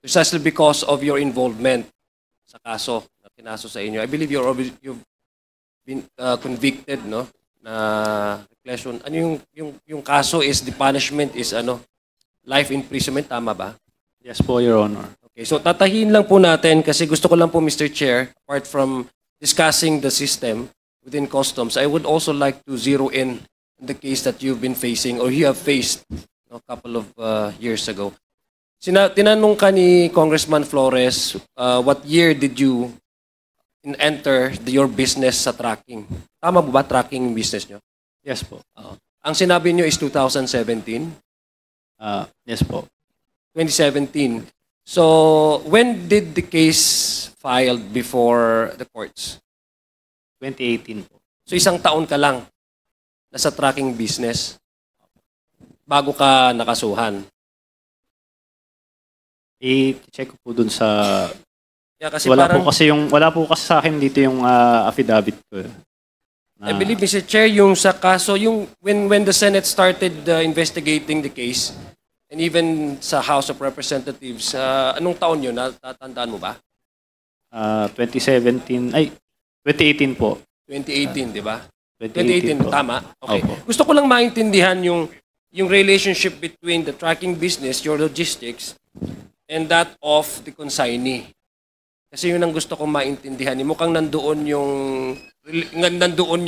precisely because of your involvement sa kaso na kinaso sa inyo. I believe you've been convicted, no? Na reclusion. Ano yung kaso is the punishment is life imprisonment, tama ba? Yes po, Your Honor. Okay, so tatahin lang po natin kasi gusto ko lang po, Mr. Chair, apart from discussing the system within customs, I would also like to zero in the case that you've been facing or you have faced a couple of years ago. Tinanong ka ni Congressman Flores, what year did you enter your business sa tracking? Tama ba tracking business nyo? Yes po. Ang sinabi nyo is 2017? Yes po. 2017. So, when did the case filed before the courts? 2018 po. So, isang taon ka lang nasa tracking business bago ka nakasuhan. I-check ko po dun sa... Yeah, kasi wala po kasi sa akin dito yung affidavit ko. I believe, Mr. Chair, yung sa kaso, yung when the Senate started investigating the case, and even sa House of Representatives, anong taon yun? Natatandaan mo ba? 2018 po. 2018, di ba? 2018 po. Tama? Okay. Opo. Gusto ko lang maintindihan yung relationship between the tracking business, your logistics, and that of the consignee. Kasi yun ang gusto kong maintindihan. Mukhang nandoon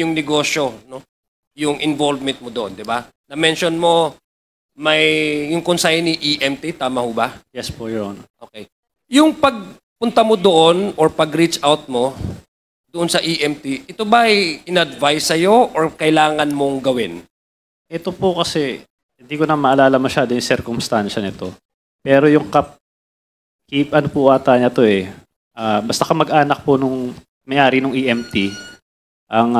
yung negosyo, no? Yung involvement mo doon, di ba? Na-mention mo, yung consignee EMT, tama ho ba? Yes po, Your Honor. Okay. Yung pagpunta mo doon or pag-reach out mo doon sa EMT, ito ba ay in-advise sa'yo or kailangan mong gawin? Ito po kasi, hindi ko na maalala masyado yung circumstansya nito. Pero yung ano po ata niya to eh. Basta kamag-anak po nung may-ari nung EMT, ang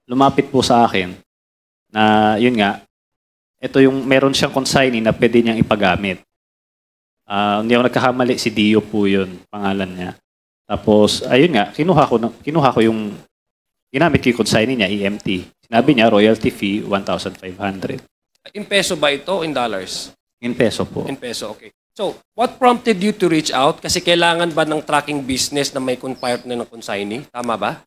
lumapit po sa akin na yun nga, ito yung meron siyang consignee na pwede niyang ipagamit. Hindi ako nagkakamali, si Dio po yun, pangalan niya. Tapos, ayun nga, kinuha ko yung ginamit ko yung consignee niya, EMT. Sinabi niya, royalty fee, 1,500. In peso ba ito? In dollars? In peso po. In peso, okay. So, what prompted you to reach out? Kasi kailangan ba ng tracking business na may partner ng consignee? Tama ba?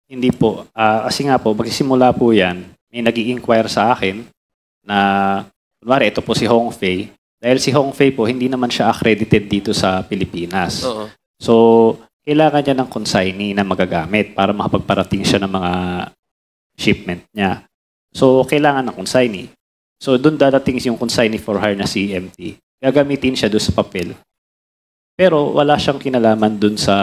Hindi po. Kasi nga po, magsisimula po yan, may nag-i-inquire sa akin na, kunwari, ito po si Hong Fei. Dahil si Hong Fei po, hindi naman siya accredited dito sa Pilipinas. So, kailangan niya ng consignee na magagamit para makapagparating siya ng mga shipment niya. So, kailangan ng consignee. So, doon dadating yung consignee for hire na si EMT. Gagamitin siya doon sa papel. Pero wala siyang kinalaman doon sa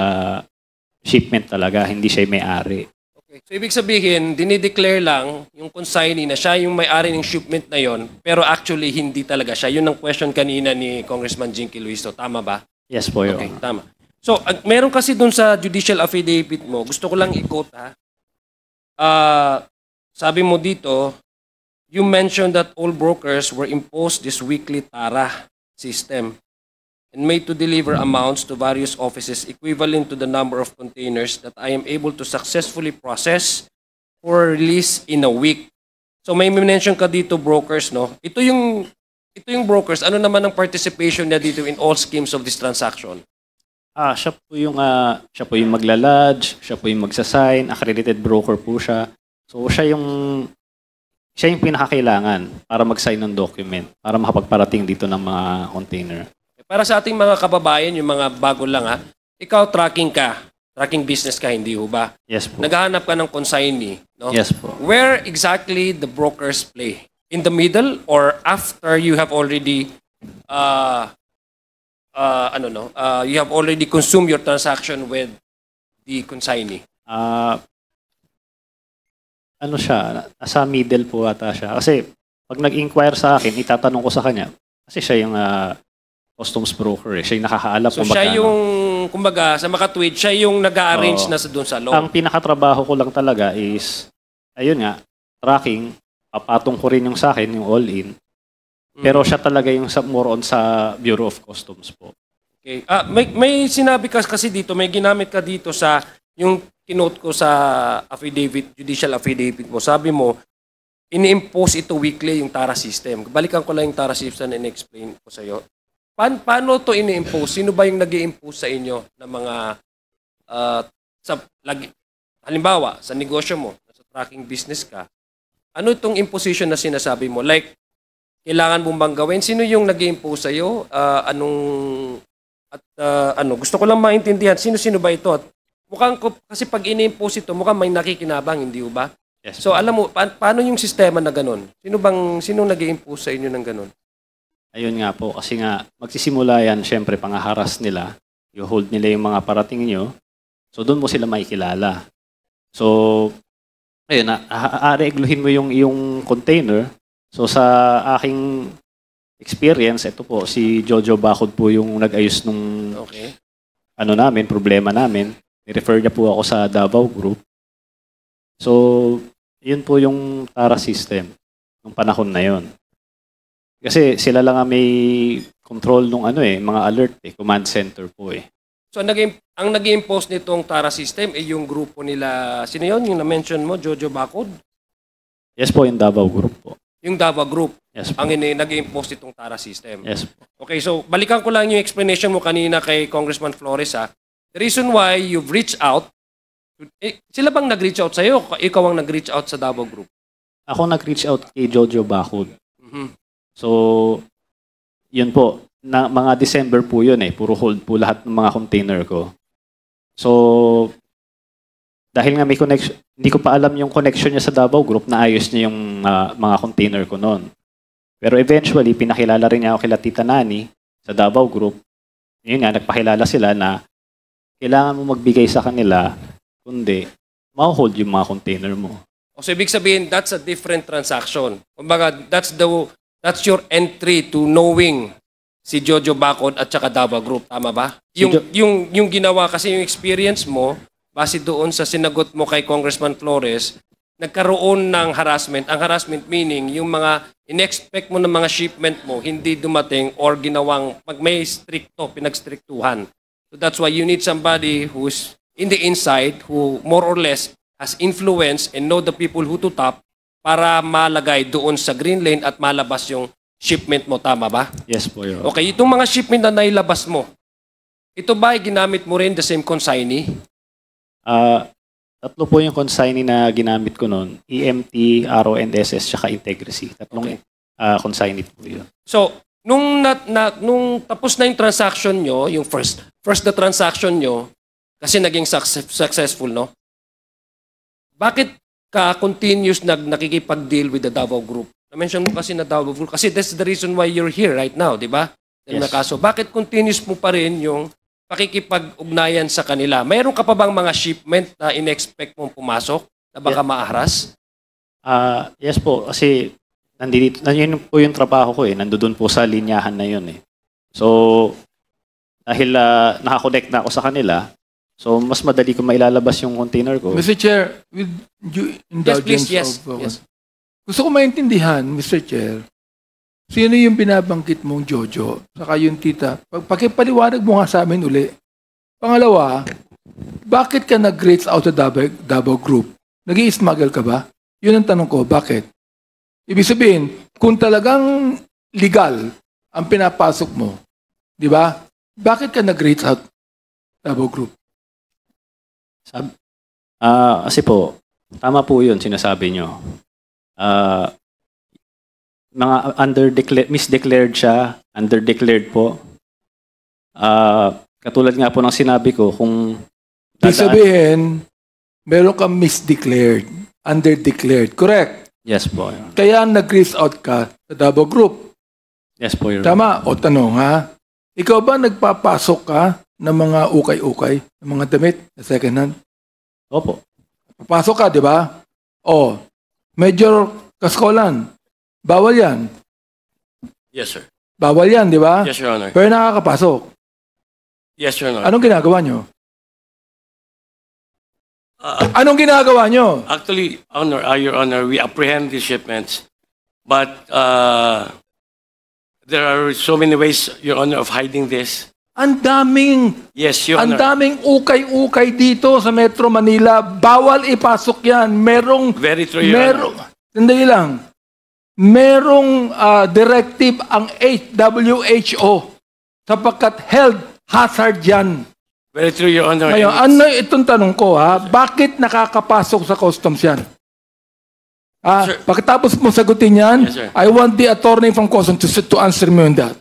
shipment talaga. Hindi siya may-ari. Okay. So, ibig sabihin, dinideclare lang yung consignee na siya yung may-ari ng shipment na yon, pero actually, hindi talaga siya. Yun ang question kanina ni Congressman Jinky Luiso. Tama ba? Yes po, Your Okay, Honor. tama. So, meron kasi doon sa judicial affidavit mo, gusto ko lang i-quote ha. Sabi mo dito, you mentioned that all brokers were imposed this weekly TARA system and made to deliver amounts to various offices equivalent to the number of containers that I am able to successfully process for release in a week. So may mention ka dito brokers, no? Ito yung brokers, ano naman ang participation niya dito in all schemes of this transaction? Siya po yung magla-lodge, siya po yung magsasign, accredited broker po siya. So siya yung pinakakailangan para mag-sign ng document, para makapagparating dito ng mga container. Para sa ating mga kababayan, yung mga bago lang ha, ikaw tracking business ka, hindi ho ba? Yes po. Naghahanap ka ng consignee, no? Yes po. Where exactly the brokers play? In the middle or after you have already you have already consumed your transaction with the consignee? Ano siya, nasa middle po ata siya. Kasi pag nag-inquire sa akin, itatanong ko sa kanya. Kasi siya yung customs broker eh. Siya yung nakakaalam So siya yung, kumbaga, sa makatwid, siya yung nag-arrange na doon sa loob. Ang pinakatrabaho ko lang talaga is, ayun nga, tracking, papatong ko rin yung sa akin, yung all-in. Pero siya talaga yung more on sa Bureau of Customs po. Okay. May sinabi ka kasi dito, may ginamit ka dito sa, yung kinote ko sa affidavit, judicial affidavit mo. Sabi mo, ini-impose ito weekly yung TARA system. Balikan ko lang yung TARA system and explain ko sa iyo. paano to ini-impose? Sino ba yung nag-i-impose sa inyo ng mga halimbawa sa negosyo mo, sa tracking business ka? Ano itong imposition na sinasabi mo? Like, kailangan mong bang gawin? Sino yung nag-i-impose sa iyo? Gusto ko lang maintindihan sino-sino ba ito? At mukhang kasi pag ini-impose ito, mukhang may nakikinabang, hindi ba? Yes, So alam mo, paano yung sistema na ganun? Sino nag-i-impose sa inyo ng ganun? Ayun nga po, kasi nga, magsisimula yan, syempre, pangaharas nila. I-hold nila yung mga parating nyo. So, doon mo sila makikilala. So, ayun, aaregluhin mo yung iyong container. So, sa aking experience, ito po, si Jojo Bacod po yung nag-ayos nung problema namin. I-refer niya po ako sa Davao Group. So, yun po yung TARA system nung panahon na yon. Kasi sila lang ang may control nung mga alert command center po eh. So ang nag-impose nitong TARA system ay yung grupo nila, sino yun? Yung na-mention mo, Jojo Bacod? Yes po, yung Davao Group po. Yung Davao Group, yes, ang nag-impose nitong TARA system. Yes po. Okay, so balikan ko lang yung explanation mo kanina kay Congressman Flores ha. The reason why you've reached out, sila bang nag-reach out sa'yo? Ikaw ang nag-reach out sa Davao Group? Ako nag-reach out kay Jojo Bacod. Mm-hmm. So, yun po. Mga December po yun puro hold po lahat ng mga container ko. So, dahil nga may connection, hindi ko pa alam yung connection niya sa Davao Group, naayos niya yung mga container ko noon. Pero eventually, pinakilala rin niya ako kila Tita Nani sa Davao Group. Yun nga, nagpakilala sila na kailangan mo magbigay sa kanila, kundi ma-hold yung mga container mo. So, ibig sabihin, that's a different transaction. Kumbaga, that's your entry to knowing si Jojo Bacod at saka Davao Group. Tama ba? Yung ginawa kasi yung experience mo, base doon sa sinagot mo kay Congressman Flores, nagkaroon ng harassment. Ang harassment meaning, yung mga in-expect mo ng mga shipment mo, hindi dumating or ginawang, may pinagstriktuhan. So that's why you need somebody who's in the inside, who more or less has influence and know the people who to tap para malagay doon sa green lane at malabas yung shipment mo. Tama ba? Yes po, Your Honor. Okay, itong mga shipment na nailabas mo, ito ba ay ginamit mo rin the same consignee? Tatlo po yung consignee na ginamit ko noon. EMT, RONSS, tsaka Integrity. Tatlong consignee po yun. So, nung tapos na yung transaction nyo, yung first na transaction nyo, kasi naging successful, no? Bakit ka continuous nakikipag-deal with the Davao Group? Na-mention mo kasi na Davao Group. Kasi that's the reason why you're here right now, di ba? Yes. Kaso, bakit continuous mo pa rin yung pakikipag-ugnayan sa kanila? Mayroon ka pa bang mga shipment na in-expect mong pumasok na baka maahras? Yes po, kasi nandiyan po yung trabaho ko nandoon po sa linyahan na yun So, dahil nakakonect na ako sa kanila, so mas madali ko mailalabas yung container ko. Mr. Chair, with due indulgence Yes. gusto ko maintindihan, Mr. Chair, sino yung binabanggit mong Jojo, saka yung tita. Pakipaliwanag mo nga sa amin uli. Pangalawa, bakit ka nag-reach out sa Davao Group? Nag-i-smuggle ka ba? Yun ang tanong ko, bakit? Ibig sabihin, kung talagang legal ang pinapasok mo, di ba? Bakit ka nag-reach out Davao Group? Kasi po, tama po yun sinasabi nyo. Mga misdeclared siya, underdeclared po. Katulad nga po ng sinabi ko, kung Ibig sabihin, meron kang misdeclared, underdeclared, correct? Yes po. Kaya nag-reach out ka sa Davao Group. Yes po, Your Tama? O tanong ha? Ikaw ba nagpapasok ka ng mga ukay-ukay, ng mga damit na second hand? Opo. Papasok ka, di ba? O, Major Kaskolan, bawal yan. Yes, sir. Bawal yan, di ba? Yes, Your Honor. Pero nakakapasok. Yes, Your Honor. Anong ginagawa nyo? Anong ginagawa nyo? Actually, Your Honor, we apprehend these shipments, but there are so many ways, Your Honor, of hiding this. Ang daming, Yes, Your ang Honor. daming ukay-ukay dito sa Metro Manila. Bawal ipasok yan. Merong, Very true, Your Honor. sandali lang. Merong directive ang WHO Sapagkat health hazard yan. Very true, Your Honor. Ngayon, And ano itong tanong ko ha? Bakit nakakapasok sa customs yan? Sir. Pagkatapos mo sagutin yan, Yes, sir. I want the attorney from customs to answer me on that.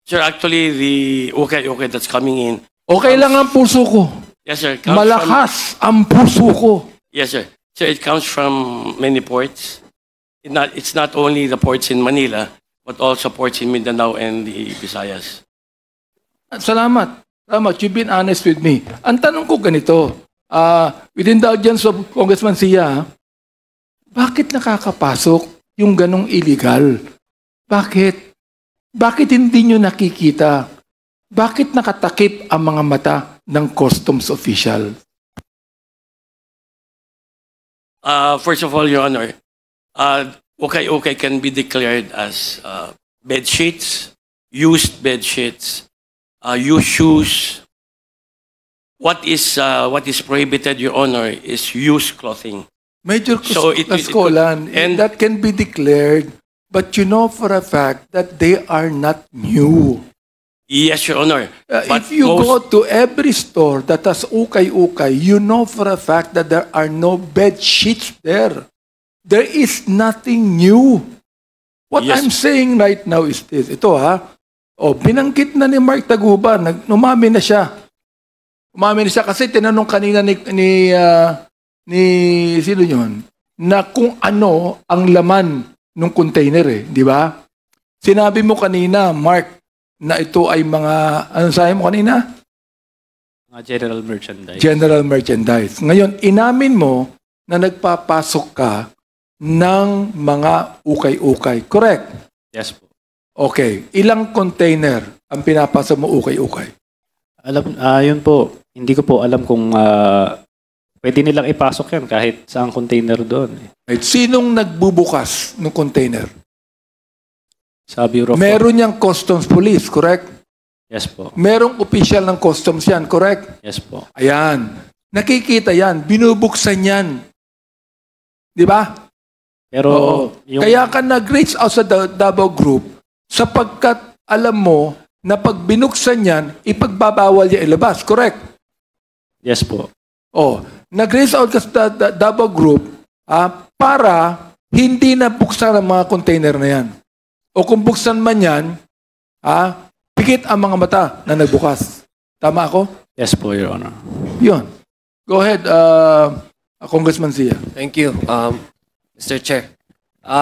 Sir, actually, the okay that's coming in. Okay lang ang puso ko. Yes, sir. Comes Malakas ang puso ko. Yes, sir. Sir, it comes from many ports. It's not only the ports in Manila, but also ports in Mindanao and the Visayas. Salamat. Salamat. You've been honest with me. Ang tanong ko ganito, within the audience of Congressman Sia, bakit nakakapasok yung ganong illegal? Bakit? Bakit hindi nyo nakikita? Bakit nakatakip ang mga mata ng customs official? First of all, Your Honor, okay can be declared as bed sheets, used bed sheets, used shoes. What is prohibited, Your Honor, is used clothing. Major So it Kaskolan, could- and- that can be declared, but you know for a fact that they are not new. Yes, Your Honor. But If you most- go to every store that has ukay-ukay, you know for a fact that there are no bed sheets there. There is nothing new. What Yes. I'm saying right now is this. Ito ha. Binanggit na ni Mark Taguban. Umamin na siya. Umamin na siya kasi tinanong kanina ni sino yun? Na kung ano ang laman ng container eh. Di ba? Sinabi mo kanina, Mark, na ito ay mga, ano sabi mo kanina? Mga general merchandise. General merchandise. Ngayon, inamin mo na nagpapasok ka ng mga ukay-ukay. Correct? Yes po. Okay. Ilang container ang pinapasok mo ukay-ukay? Yun po. Hindi ko po alam kung pwede nilang ipasok yan kahit saang container doon. Right. Sinong nagbubukas ng container? Sa Bureau of... Meron niyang customs police, correct? Yes po. Merong official ng customs yan, correct? Yes po. Ayan. Nakikita yan. Binubuksan yan. Di ba? Pero Oo. yung... Kaya ka nag-reach out sa Davao Group sapagkat alam mo na pag binuksan yan, ipagbabawal niya ilabas. Correct? Yes po. Nag-reach out ka sa Davao Group para hindi na buksan ang mga container na yan. O kung buksan man yan, pikit ang mga mata na nagbukas. Tama ako? Yes po, Your Honor. Yun. Go ahead, Congressman Zia. Thank you, Mr. Chair.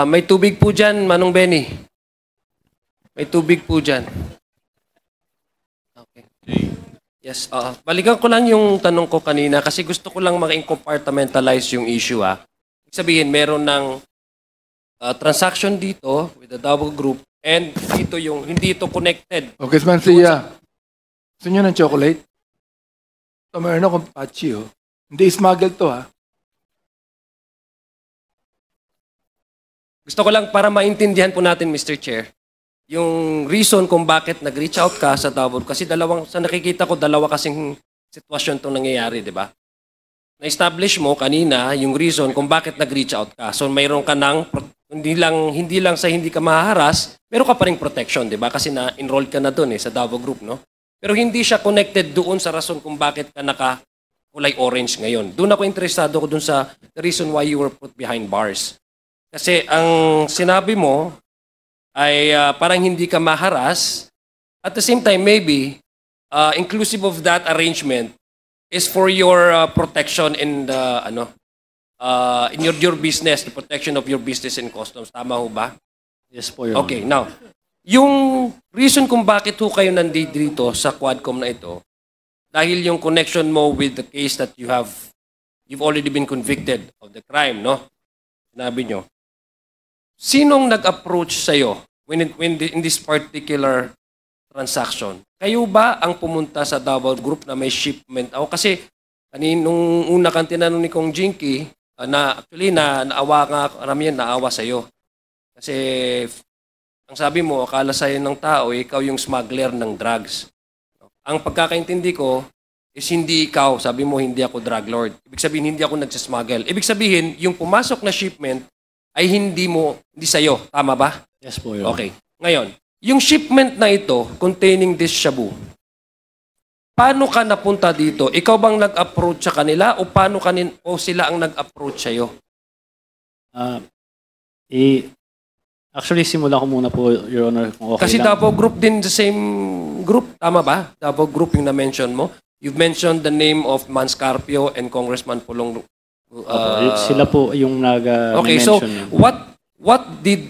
May tubig po dyan, Manong Benny. May tubig po dyan. Okay. Yes, balikan ko lang yung tanong ko kanina kasi gusto ko lang maka-compartmentalize yung issue. Ibig sabihin, meron ng transaction dito with the Davao Group and dito yung hindi ito connected. Congressman Zia, gusto nyo ng chocolate? Ito, meron akong patchy, oh. Hindi smuggle to, ha? Gusto ko lang para maintindihan po natin, Mr. Chair, yung reason kung bakit nag-reach out ka sa Davao. Kasi sa nakikita ko, dalawa kasing sitwasyon itong nangyayari, di ba? Na-establish mo kanina yung reason kung bakit nag-reach out ka. So mayroon ka ng, hindi lang sa hindi ka mahaharas, meron ka pa ring protection, di ba? Kasi na-enroll ka na doon sa Davao Group, no? Pero hindi siya connected doon sa rason kung bakit ka naka-kulay orange ngayon. Doon ako interesado ko doon sa the reason why you were put behind bars. Kasi ang sinabi mo ay parang hindi ka maharas. At the same time, maybe, inclusive of that arrangement is for your protection in the, in your business, the protection of your business and customs. Tama ho ba? Yes po, Your Honor. Okay, now, yung reason kung bakit ho kayo nandito sa Quadcom na ito, dahil yung connection mo with the case that you've already been convicted of the crime, no? Sinabi nyo. Sinong nag-approach sa'yo in this particular transaction? Kayo ba ang pumunta sa Davao Group na may shipment? O kasi nung una kang tinanong ni Kong Jinky, naawa nga, karamihan naawa sa'yo. Kasi ang sabi mo, akala sa'yo ng tao, ikaw yung smuggler ng drugs. Ang pagkakaintindi ko is hindi ikaw. Sabi mo, hindi ako drug lord. Ibig sabihin, hindi ako nagsasmuggle. Ibig sabihin, yung pumasok na shipment ay hindi sa'yo. Tama ba? Yes po, Your Honor. Okay. Ngayon, yung shipment na ito containing this shabu, paano ka napunta dito? Ikaw bang nag-approach sa kanila o o sila ang nag-approach sa iyo? Actually, simula ko muna po, Your Honor, kung okay Kasi lang. Davao Group din, the same group, tama ba? Davao Group yung na-mention mo. You've mentioned the name of Manscarpio and Congressman Pulong. Sila po yung Okay, so nag-mention yun. what did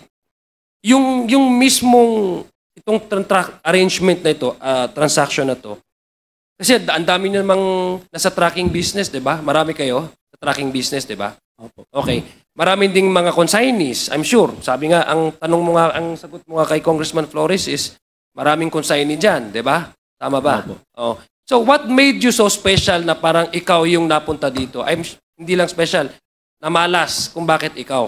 yung mismong itong arrangement na ito, transaction na to? Kasi ang dami namang nasa tracking business, 'di ba? Marami kayo sa tracking business, 'di ba? Opo. Okay. Marami ding mga consignees, I'm sure. Sabi nga, ang sagot mo nga kay Congressman Flores is, maraming consignee dyan, di ba? Tama ba? Opo. Oh. So what made you so special na parang ikaw yung napunta dito? Hindi lang special, namalas kung bakit ikaw.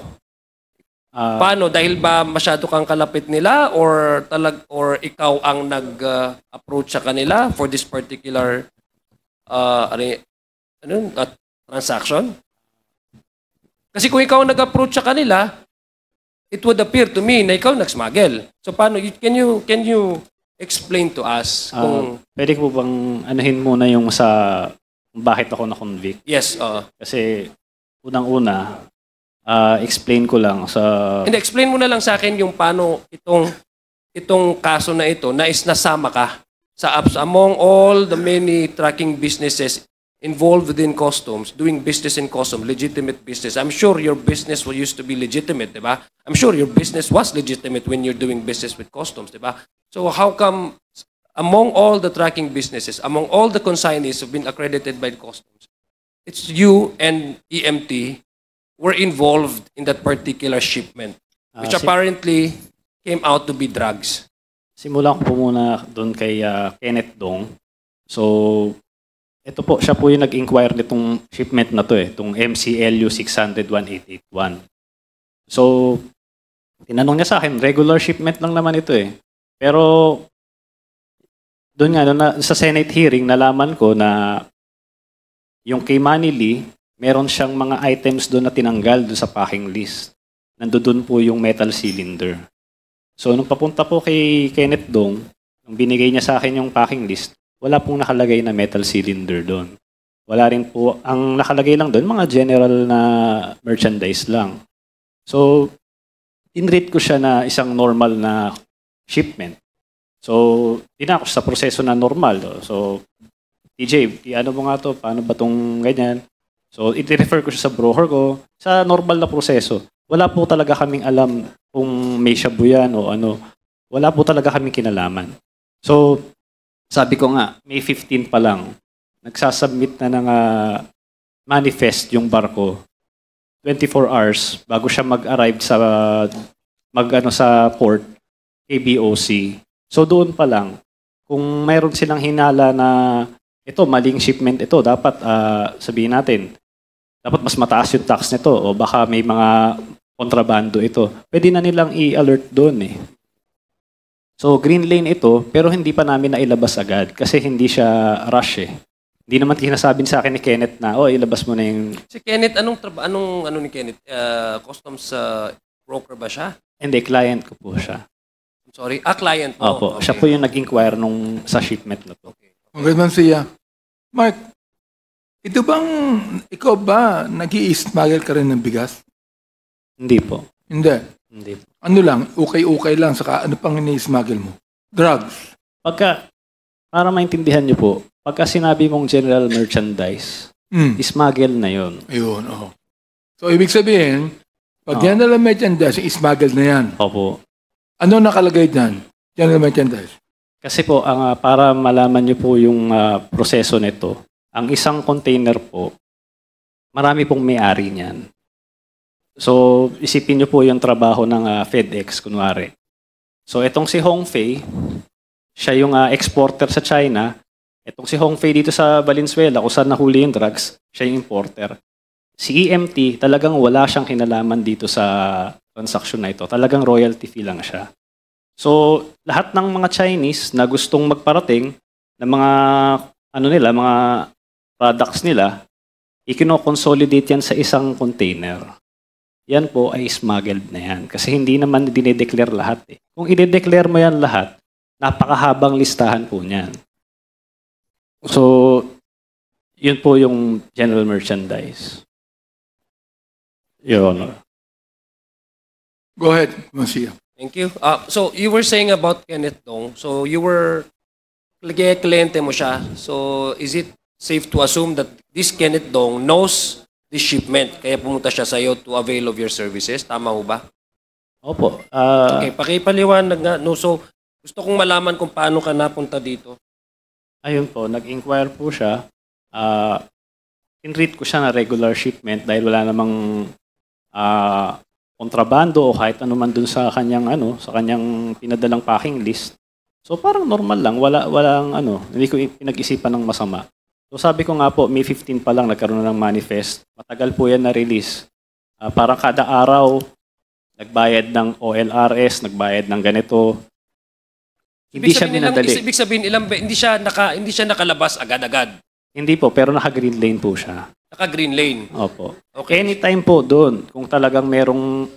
Paano? Dahil ba masyado kang kalapit nila or ikaw ang nag-approach sa kanila for this particular transaction? Kasi kung ikaw nag-approach sa kanila, it would appear to me na ikaw nag-smuggle. So paano? Can you explain to us kung... Pwede ko bang anuhin muna yung sa bakit ako na-convict? Yes. Kasi unang-una, explain ko lang sa... Hindi, explain mo na lang sa akin yung paano itong kaso na ito na nasama ka sa apps among all the many tracking businesses involved within customs, doing business in customs, legitimate business. I'm sure your business used to be legitimate, di ba? I'm sure your business was legitimate when you're doing business with customs, di ba? So how come among all the tracking businesses, among all the consignees who've been accredited by the customs, it's you and EMT were involved in that particular shipment, which apparently came out to be drugs. Simulan ko po muna doon kay Kenneth Dong. So, ito po, siya po yung nag-inquire nitong shipment na to itong MCLU 600-1881. So, tinanong niya sa akin, regular shipment lang naman ito Pero, doon nga, sa Senate hearing, nalaman ko na yung kay Manili, meron siyang mga items doon na tinanggal doon sa packing list. Nandoon po yung metal cylinder. So, nung papunta po kay Kenneth Dong, nung binigay niya sa akin yung packing list, wala pong nakalagay na metal cylinder doon. Wala rin po, ang nakalagay lang doon, mga general na merchandise lang. So, in-rate ko siya na isang normal na shipment. So, dinako sa proseso na normal. So, TJ, ano mo nga to? Paano ba tong ganyan? So, i-refer ko siya sa broker ko sa normal na proseso. Wala po talaga kaming alam kung may shabu yan o ano. Wala po talaga kaming kinalaman. So, sabi ko nga, May 15 pa lang, nagsasubmit na ng manifest yung barko. 24 hours bago siya mag-arrive sa port, KBOC. So doon pa lang, kung mayroon silang hinala na ito, maling shipment ito, dapat sabihin natin, dapat mas mataas yung tax nito o baka may mga kontrabando ito. Pwede na nilang i-alert doon So, green lane ito, pero hindi pa namin nailabas agad kasi hindi siya rush Hindi naman kinasabing sa akin ni Kenneth na, ilabas mo na yung... Si Kenneth, anong ni Kenneth? Customs broker ba siya? Hindi, client ko po siya. I'm sorry? Client mo? Opo, Okay. siya po yung nag-inquire sa shipment na to. Okay. Congressman Sia. Mark, ikaw ba nag-i-smuggle ka rin ng bigas? Hindi po. Hindi. Hindi po. Ano lang, ukay-ukay lang, saka ano pang ini-smuggle mo? Drugs. Para maintindihan niyo po, pagka sinabi mong general merchandise, smuggle na yon. Ayun, So, ibig sabihin, pag general merchandise, smuggle na yan. Opo. Ano nakalagay dyan? General merchandise. Kasi po, para malaman niyo po yung proseso nito, ang isang container po, marami pong may-ari niyan. So, isipin niyo po yung trabaho ng FedEx, kunwari. So, itong si Hongfei, siya yung exporter sa China. Itong si Hongfei dito sa Valenzuela, kung saan nahuli yung drugs, siya yung importer. Si EMT, talagang wala siyang kinalaman dito sa transaction na ito. Talagang royalty fee lang siya. So, lahat ng mga Chinese na gustong magparating ng mga, mga products nila, ikino-consolidate yan sa isang container. yan po ay smuggled na yan. Kasi hindi naman dinedeclare lahat eh. Kung i-declare mo yan lahat, napakahabang listahan po niyan. So, yun po yung general merchandise. Your Honor. Go ahead, Monsieur. Thank you. So you were saying about Kenneth Dong. So you were kliyente mo siya. So is it safe to assume that this Kenneth Dong knows this shipment kaya pumunta siya sa iyo to avail of your services? Tama ho ba? Opo. Okay, pakipaliwanag nga. No, so gusto kong malaman kung paano ka napunta dito. Ayun po, nag-inquire po siya. In-read ko siya na regular shipment dahil wala namang kontrabando o kahit ano man dun sa kanyang pinadalang packing list. So parang normal lang, walang hindi ko pinag-isipan ng masama. So sabi ko nga po, May 15 pa lang nagkaroon na ng manifest. Matagal po yan na-release. Parang kada araw nagbayad ng OLRS, nagbayad ng ganito. Hindi siya dinadali. Ibig sabihin hindi siya nakalabas agad-agad. Hindi po, pero naka-green lane po siya. Naka-green lane. Opo. Okay. Anytime po doon, kung talagang merong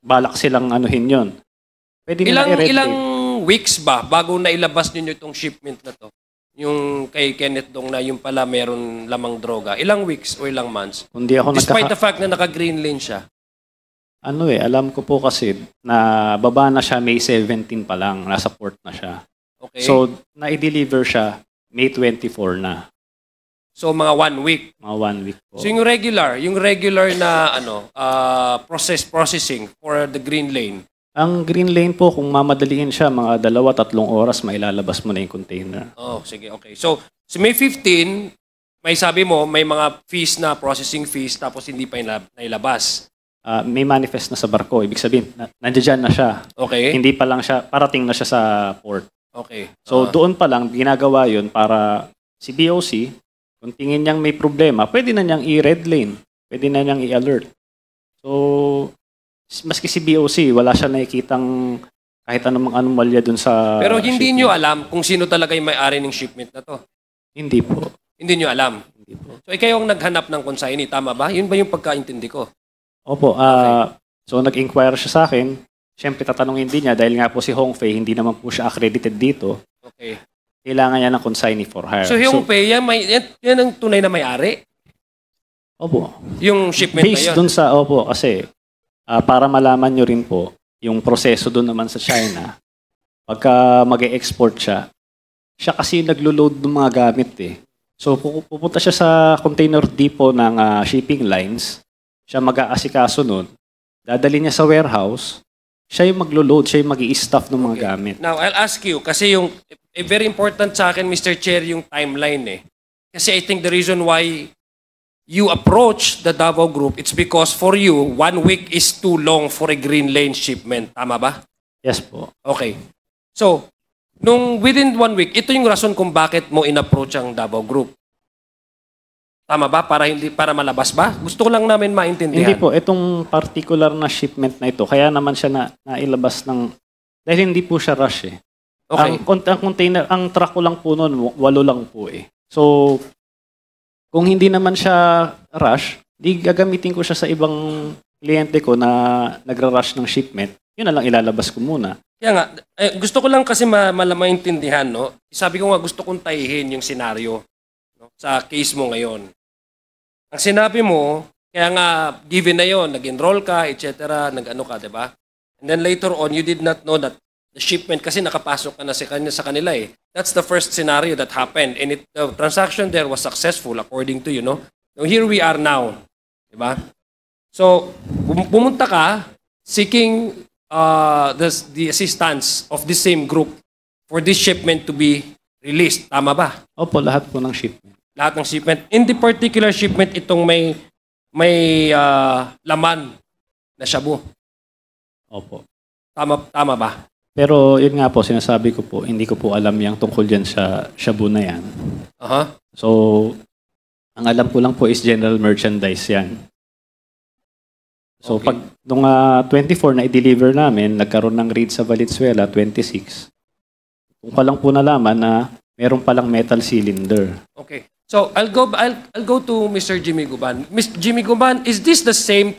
balak silang anuhin yon. Pwede nila i-red Ilang lane. weeks ba bago na ilabas ninyo itong shipment na to? Yung kay Kenneth Dong na yung pala meron lamang droga. Ilang weeks o ilang months? Kundi ako Despite the fact na naka-green lane siya. alam ko po kasi na baba na siya May 17 pa lang, nasa port na siya. Okay. So, na-deliver siya May 24 na. So mga 1 week. Mga 1 week po. So yung regular na processing for the green lane. Ang green lane po, kung mamadaliin siya, mga 2-3 oras, mailalabas mo na yung container. Oh, sige, okay. So May 15, may sabi mo, may mga fees na, processing fees, tapos hindi pa nailabas. May manifest na sa barko. Ibig sabihin, nandiyan na siya. Okay. Hindi pa lang siya, parating na siya sa port. Okay. So doon pa lang, ginagawa yun para si BOC, kung tingin niyang may problema, pwede na niyang i-red lane. Pwede na niyang i-alert. So, maski si BOC, wala siya nakikitang kahit anumang anomalya dun sa Pero hindi shipment. niyo alam kung sino talaga yung may-ari ng shipment na to. Hindi po. Hindi niyo alam. Hindi po. So ikaw yung naghanap ng consignee, tama ba? Yun ba yung pagkaintindi ko? Opo. So, nag-inquire siya sa akin. Siyempre, tatanungin din niya dahil nga po si Hong Fei, hindi naman po siya accredited dito. Okay. Kailangan niya ng consignee for hire. So yung pay, yan ang tunay na may-ari? Opo. Yung shipment na Based yun? dun sa, opo, kasi para malaman nyo rin po, yung proseso dun naman sa China, pagka mag-e-export siya kasi naglo-load ng mga gamit eh. So pupunta siya sa container depot ng shipping lines, siya mag-aasikaso nun, dadali niya sa warehouse, siya yung maglo-load, siya yung mag-i-stuff ng mga gamit. Now, I'll ask you, kasi yung very important sa akin, Mr. Chair, yung timeline eh. Kasi I think the reason why you approach the Davao Group, it's because for you, 1 week is too long for a green lane shipment. Tama ba? Yes po. Okay. So, nung within 1 week, ito yung rason kung bakit mo in-approach ang Davao Group. Tama ba? Para malabas ba? Gusto ko lang namin maintindihan. Hindi po, itong particular na shipment na ito, kaya naman siya nailabas ng, dahil hindi po siya rush eh. Okay. Ang container, ang truck ko lang po noon, 8 lang po eh. So, kung hindi naman siya rush, di gagamitin ko siya sa ibang kliyente ko na nagra-rush ng shipment. Yun na lang ilalabas ko muna. Kaya nga, gusto ko lang kasi maintindihan, no? Sabi ko nga, gusto kong tayihin yung senaryo, no? Sa case mo ngayon. Ang sinabi mo, kaya nga, given na yon, nag-enroll ka, etc., nag-ano ka, di ba? And then later on, you did not know that the shipment, kasi nakapasok ka na sa kanila eh. That's the first scenario that happened. And the transaction there was successful according to you, no? Now, here we are now. Di ba? So, pumunta ka seeking the assistance of the same group for this shipment to be released. Tama ba? Opo, lahat po ng shipment. Lahat ng shipment. In the particular shipment, itong may laman na shabu. Opo. Tama ba? Pero yun nga po, sinasabi ko po, hindi ko po alam yung tungkol dyan sa shabu na yan. Aha. So, ang alam ko lang po is general merchandise yan. So, Okay. pag nung 24 na i-deliver namin, nagkaroon ng raid sa Valenzuela, 26. Kung pa lang po nalaman na meron palang metal cylinder. Okay. So, I'll go to Mr. Jimmy Guban. Mr. Jimmy Guban, is this the same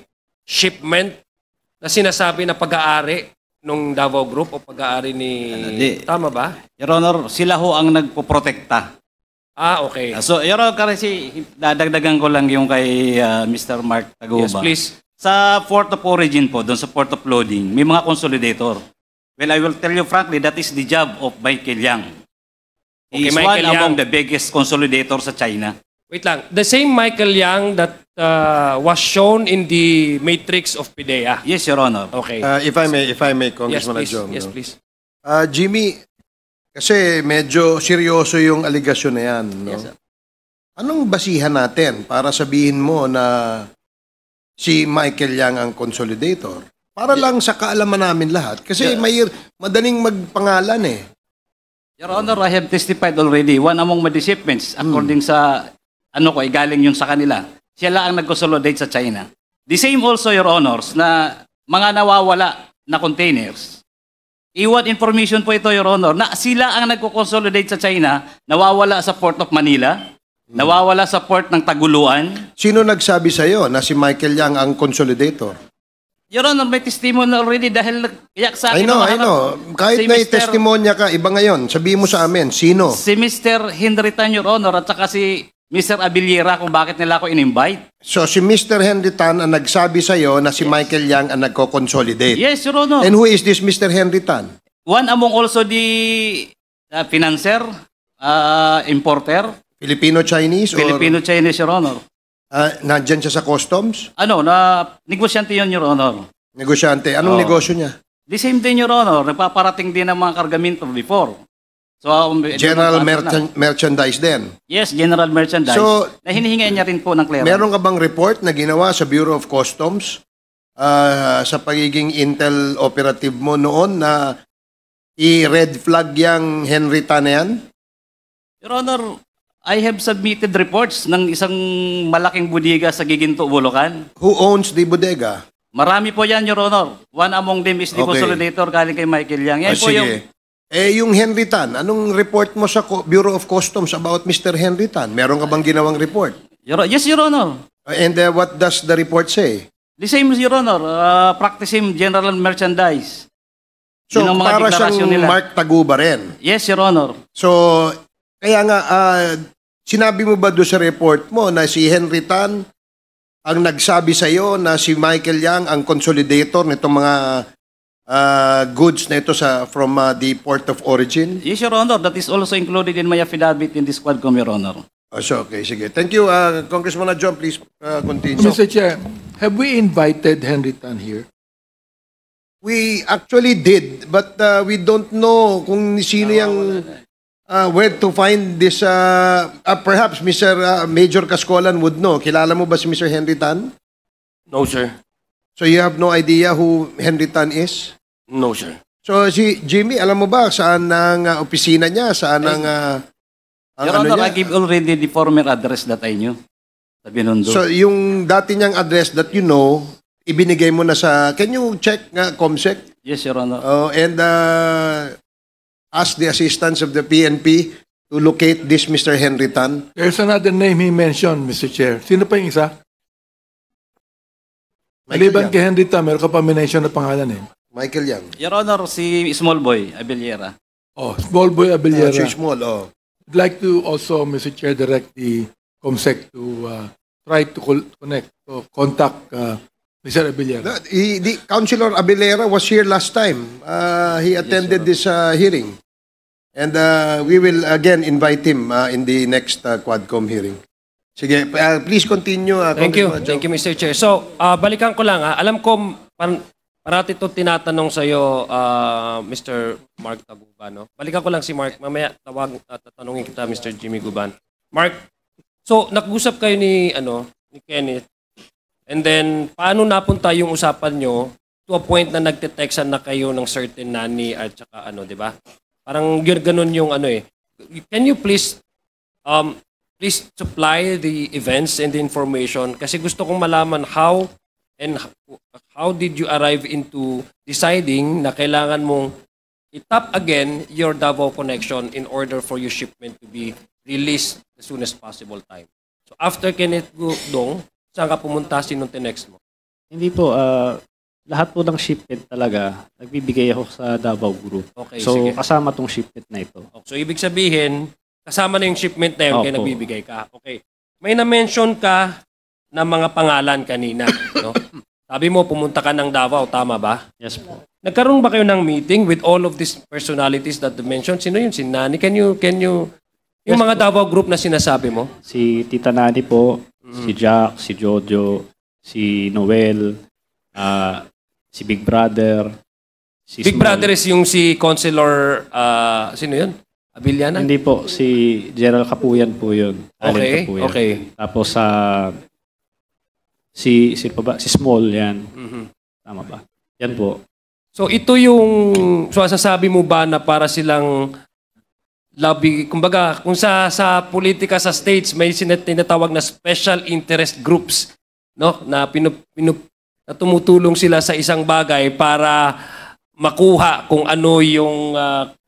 shipment na sinasabi na pag-aari nung Davao Group o pag-aari ni... Tama ba? Your Honor, sila ho ang nagpoprotekta. Okay. So, Your Honor, kasi dadagdagan ko lang yung kay Mr. Mark Taguba. Yes, please. Sa port of origin po, doon sa port of loading, may mga consolidator. Well, I will tell you frankly, that is the job of Michael Yang. He is Michael one among Yang. the biggest consolidator sa China. Wait lang. The same Michael Yang that was shown in the matrix of PIDEA. Yes, Your Honor. Okay. If I may, Yes, Congressman please. Adjong. Yes, no? please. Jimmy, kasi medyo seryoso yung aligasyon na yan. No? Yes, sir. Anong basihan natin para sabihin mo na si Michael Yang ang consolidator? Para lang sa kaalaman namin lahat. Kasi may madaling magpangalan eh. Your Honor, I have testified already. One among my shipments, according sa galing yun sa kanila. Siya lang ang nag-consolidate sa China. The same also, Your Honors, na mga nawawala na containers. Iwan information po ito, Your Honor, na sila ang nagko-consolidate sa China, nawawala sa Port of Manila, nawawala sa Port ng Taguluan. Sino nagsabi sa'yo na si Michael Yang ang consolidator? Your Honor, may testimony already dahil nagkayak sa I akin. know. Kahit si may Mr. testimonya ka, iba ngayon. Sabihin mo sa amin, sino? Si Mr. Henry Tan, Your Honor, at saka si Mr. Abiliera kung bakit nila ako in-invite. So si Mr. Henry Tan ang nagsabi sa'yo na si Michael Yang ang nagko-consolidate. Yes, Your Honor. And who is this Mr. Henry Tan? One among also the financer, importer, Filipino-Chinese? Filipino-Chinese, Your Honor. Nandyan siya sa customs? Negosyante yun, Your Honor. Negosyante. Anong Oo. negosyo niya? The same din, Your Honor. Nagpaparating din ng mga kargamento before. So, General merchandise din. Yes, general merchandise. So, na hinihingi niya rin po ng clearance. Meron ka bang report na ginawa sa Bureau of Customs sa pagiging intel operative mo noon na i-red flag yang Henry Tan na yan? Your Honor, I have submitted reports ng isang malaking bodega sa Giginto, Bulacan. Who owns the bodega? Marami po yan, Your Honor. One among them is the Okay. consolidator galing kay Michael Yang. Yan po yung... Sige. Yung Henry Tan, anong report mo sa Bureau of Customs about Mr. Henry Tan? Meron ka bang ginawang report? Yes, Your Honor. And what does the report say? The same, Your Honor. Practicing general merchandise. So, Yun ang mga para deklarasyon siyang nila. Mark Taguba rin. Yes, Your Honor. So, kaya nga, sinabi mo ba doon sa report mo na si Henry Tan ang nagsabi sa iyo na si Michael Yang ang consolidator nitong mga goods na ito from the port of origin? Yes, Your Honor. That is also included in my affidavit in this Quadcom, Your Honor. So, okay, sige. Thank you, Congressman John. Please continue. Mr. Chair, have we invited Henry Tan here? We actually did, but we don't know kung sino yung where to find this. Perhaps Mr. Major Cascolan would know. Kilala mo ba si Mr. Henry Tan? No, sir. So you have no idea who Henry Tan is? No, sir. So si Jimmy, alam mo ba saan ang opisina niya? Saan ang Your Honor, I give already the former address that I knew. Sa Binondo. So yung dati niyang address that you know, ibinigay mo na sa... Can you check COMSEC? Yes, Your Honor. And ask the assistance of the PNP to locate this Mr. Henry Tan. There's another name he mentioned, Mr. Chair. Sino pa yung isa? Maliban Yang. kay Henry Tan, meron ka pa mention na pangalan eh. Michael Yang. Your Honor, si Small Boy Abiliera. Oh, Small Boy Abiliera. Si Small, I'd like to also, Mr. Chair, direct the COMSEC to try to contact Mr. Abiliera. The Councilor Abilera was here last time. He attended this hearing. And we will again invite him in the next Quadcom hearing. Sige, please continue. Thank you. Congressman Thank you, Mr. Chair. So, balikan ko lang. Alam ko, parati ito tinatanong sa'yo, Mr. Mark Taguba. No? Balikan ko lang si Mark. Mamaya tatanungin kita, Mr. Jimmy Guban. Mark, so, nag-usap kayo ni Kenneth. And then, paano napunta yung usapan nyo to a point na nagte-textan na kayo ng certain nanny at saka di ba? Parang ganun yung Can you please supply the events and the information kasi gusto kong malaman how did you arrive into deciding na kailangan mong i-tap again your Davao connection in order for your shipment to be released as soon as possible time. So after Kenneth Gudong, saan ka pumunta? Sinong tinext mo? Hindi po, lahat po ng shipment talaga, nagbibigay ako sa Davao Group. Okay, So, sige. kasama tong shipment na ito. So, ibig sabihin, kasama na yung shipment na yun, kaya Opo. nagbibigay ka. Okay. May na-mention ka na mga pangalan kanina, no? Sabi mo, pumunta ka ng Davao, tama ba? Yes po. Nagkaroon ba kayo ng meeting with all of these personalities that you mentioned? Sino yun? Si Nani? Can you, yung mga Davao Group na sinasabi mo? Si Tita Nani po, si Jack, si Jojo, si Noel, si Big Brother, si Big Small. Brother is yung si Councilor, sino yun? Abiliana? Hindi po, si Gerald Capuyan po yun. Allen Okay, Capuyan. okay. Tapos si Small yan. Mhm. Tama ba? Yan po. So ito yung, so sasabi mo ba na para silang lobby, kumbaga, kung sa politika sa states, may tinatawag na special interest groups, no? Na na tumutulong sila sa isang bagay para makuha kung ano yung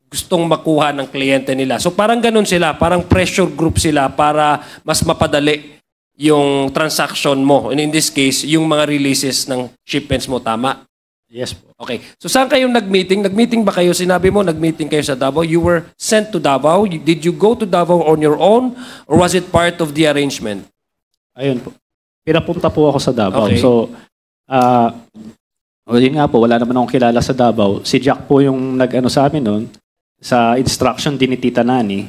gustong makuha ng kliyente nila. So parang ganun sila, parang pressure group sila para mas mapadali yung transaction mo. And in this case, yung mga releases ng shipments mo, tama? Yes po. Okay. So saan kayo nag-meeting? Nag-meeting ba kayo? Sinabi mo, nag-meeting kayo sa Davao. You were sent to Davao. Did you go to Davao on your own? Or was it part of the arrangement? Ayun po. Pinapunta po ako sa Davao. Okay. So, yun nga po, wala naman akong kilala sa Davao. Si Jack po yung nag-ano sa amin noon, sa instruction din ni Tita Nani.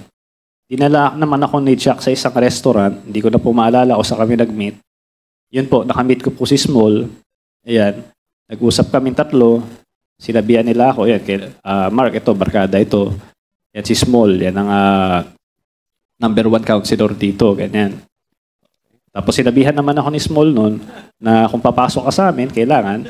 Dinala naman ako ni Jack sa isang restaurant. Hindi ko na po maalala kung saan kami nag-meet. Yun po, nakamit ko po si Small. Ayan. Nag-usap kami tatlo. Sinabihan nila ako. Ayan, Mark, ito, barkada ito. Yan si Small. Yan ang number 1 counselor dito. Ganyan. Tapos sinabihan naman ako ni Small noon na kung papasok ka sa amin, kailangan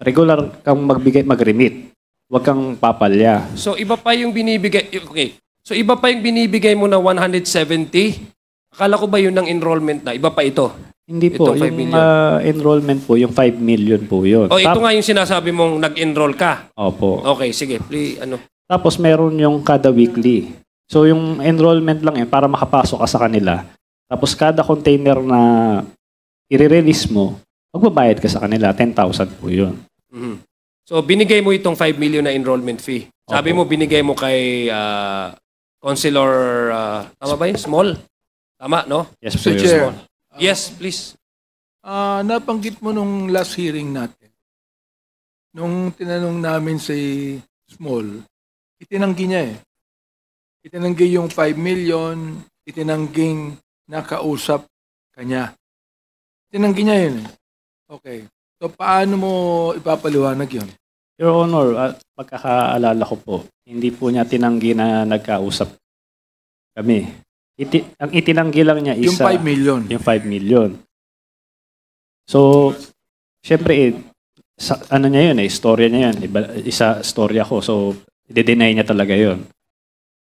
regular kang mag-remit. Huwag kang papalya. So iba pa yung binibigay, okay. So iba pa yung binibigay mo na 170? Akala ko ba yun ng enrollment na? Iba pa ito? Hindi po. Itong 5 Yung million. enrollment po, yung 5 million po yun. O ito nga yung sinasabi mong nag-enroll ka? Opo. Okay, sige. Please, ano? Tapos meron yung kada weekly. So yung enrollment lang yun para makapasok ka sa kanila. Tapos kada container na i-release mo, magbabayad ka sa kanila. 10,000 po yun. Mhm. So binigay mo itong 5 million na enrollment fee. Sabi Opo. mo binigay mo kay Councilor, tama ba yun? Small? Tama, no? Yes po Mr. yun. Chair, Yes, please. nabanggit mo nung last hearing natin, nung tinanong namin si Small, itinanggi niya eh. Itinanggi yung 5 million, itinangging nakausap kanya. Itinanggi niya yun eh. Okay. So, paano mo ipapaliwanag yun? Your Honor, pagkakaalala ko po, hindi po niya tinanggi na nagkausap kami. Ang itinanggi lang niya Yung isa. 5 million. Yung 5 million. So, syempre, ano niya yun istorya niya yun. Isa storya ko. So, i-deny niya talaga yun.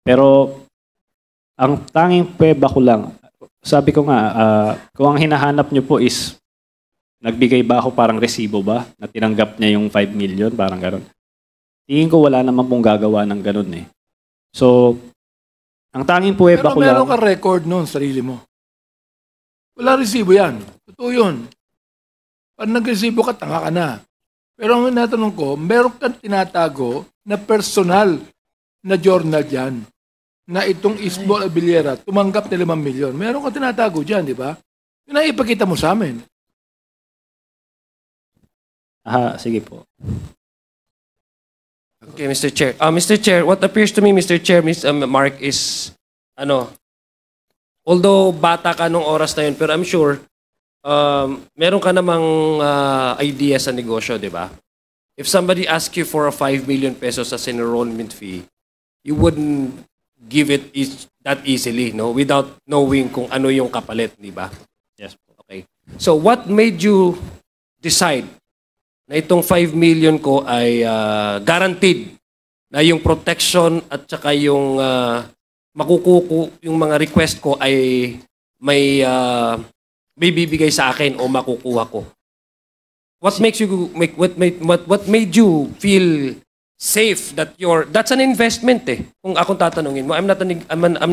Pero, ang tanging pweba ko lang, sabi ko nga, kung ang hinahanap niyo po is, nagbigay ba ako parang resibo ba? Na tinanggap niya yung 5 million, parang gano'n. Tingin ko wala naman pong gagawa ng gano'n eh. So, ang tanging pweba Pero ko lang... meron ka record noon, sarili mo. Wala resibo yan. Totoo yun. Pag nag-resibo ka, tanga ka na. Pero ang natanong ko, meron kang tinatago na personal na journal dyan na itong Isbol Abiliera tumanggap na 5 milyon. Meron kang tinatago dyan, di ba? Yun ang ipakita mo sa amin. Sige po. Okay, Mr. Chair. Mr. Chair, what appears to me, Mr. Chair, Mark, is, although bata ka nung oras na yun, pero I'm sure, meron ka namang idea sa negosyo, di ba? If somebody asks you for a 5 million pesos as an enrollment fee, you wouldn't give it that easily, no? Without knowing kung ano yung kapalit, di ba? Yes po. Okay. So, what made you decide na itong 5 million ko ay guaranteed na yung protection at saka yung yung mga request ko ay may bibigay sa akin o makukuha ko? What makes you what made you feel safe that that's an investment eh. Kung akong tatanungin mo, I'm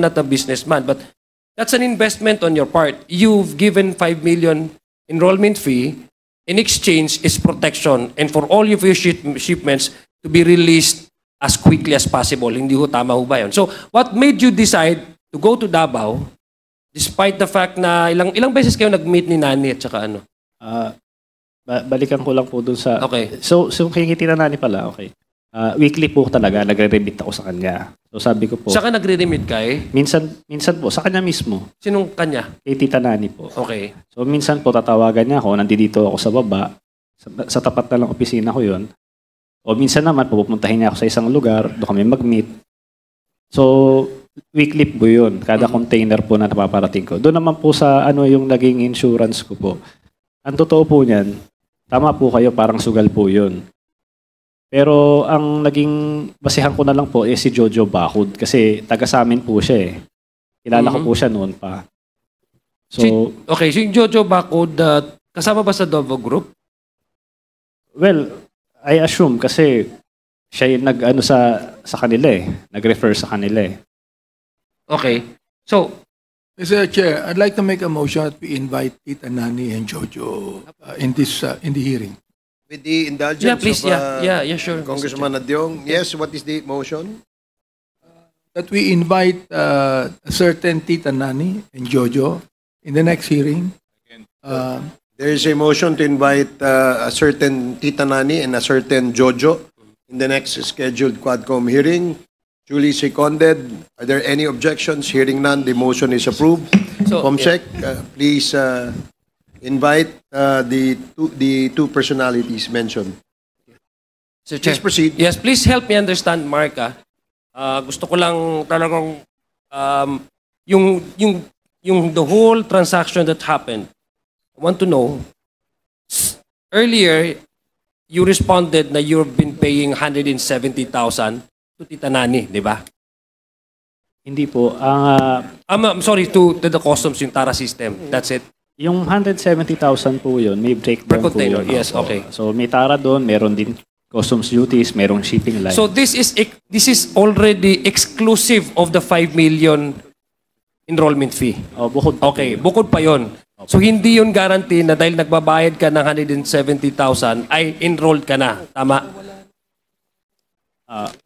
not a businessman, but that's an investment on your part. You've given 5 million enrollment fee in exchange is protection and for all of your shipments to be released as quickly as possible. Hindi ho tama ho ba yun? So, what made you decide to go to Davao despite the fact na ilang beses kayo nag-meet ni Nani at saka ano? Balikan ko lang po dun sa... Okay. So kay Tita Nani pala, okay. Weekly po talaga, nagre-remit ako sa kanya. So sabi ko po, Saka nagre-remit kay? minsan po, sa kanya mismo, Sinong kanya? kay Tita Nani po. Okay. So minsan po tatawagan niya ako, nandito ako sa baba, sa tapat na lang opisina ko yon. O minsan naman, pupuntahin niya ako sa isang lugar, doon kami mag-meet. So, weekly po yun, kada container po na napaparating ko. Doon naman po sa ano yung naging insurance ko po. Ang totoo po niyan, tama po kayo, parang sugal po yun. Pero ang naging basihan ko na lang po si Jojo Bacud kasi taga sa amin po siya eh. Kilala ko po siya noon pa. So, Okay, si Jojo Bacud, kasama ba sa Dovo Group? well, I assume kasi siya yung nag-ano sa kanila eh. Nag-refer sa kanila eh. Okay. So, Mr. Chair, I'd like to make a motion that we invite Tita Nani and Jojo in the hearing. With the indulgence yeah, please, of yeah, sure. Congressman Adyong. Yes, what is the motion? That we invite a certain Tita Nani and Jojo in the next hearing. There is a motion to invite a certain Tita Nani and a certain Jojo in the next scheduled Quadcom hearing. Duly seconded. Are there any objections? Hearing none, the motion is approved. So, Comsec, please invite the two personalities mentioned. Sir Chair. Please proceed. Yes, please help me understand, Mark. Gusto ko lang talagang yung the whole transaction that happened. I want to know, earlier, you responded na you've been paying 170,000 to Tita Nani, di ba? Hindi po. I'm sorry, to the customs, yung Tara system. That's it. Yung 170,000 po yun, may breakdown Per container, po yun. yes, Opo. okay. So may tara doon, meron din customs duties, merong shipping line. So this is already exclusive of the 5 million enrollment fee. Bukod po Okay, po yun. bukod pa yon. So hindi yun guarantee na dahil nagbabayad ka ng 170,000 ay enrolled ka na. Tama?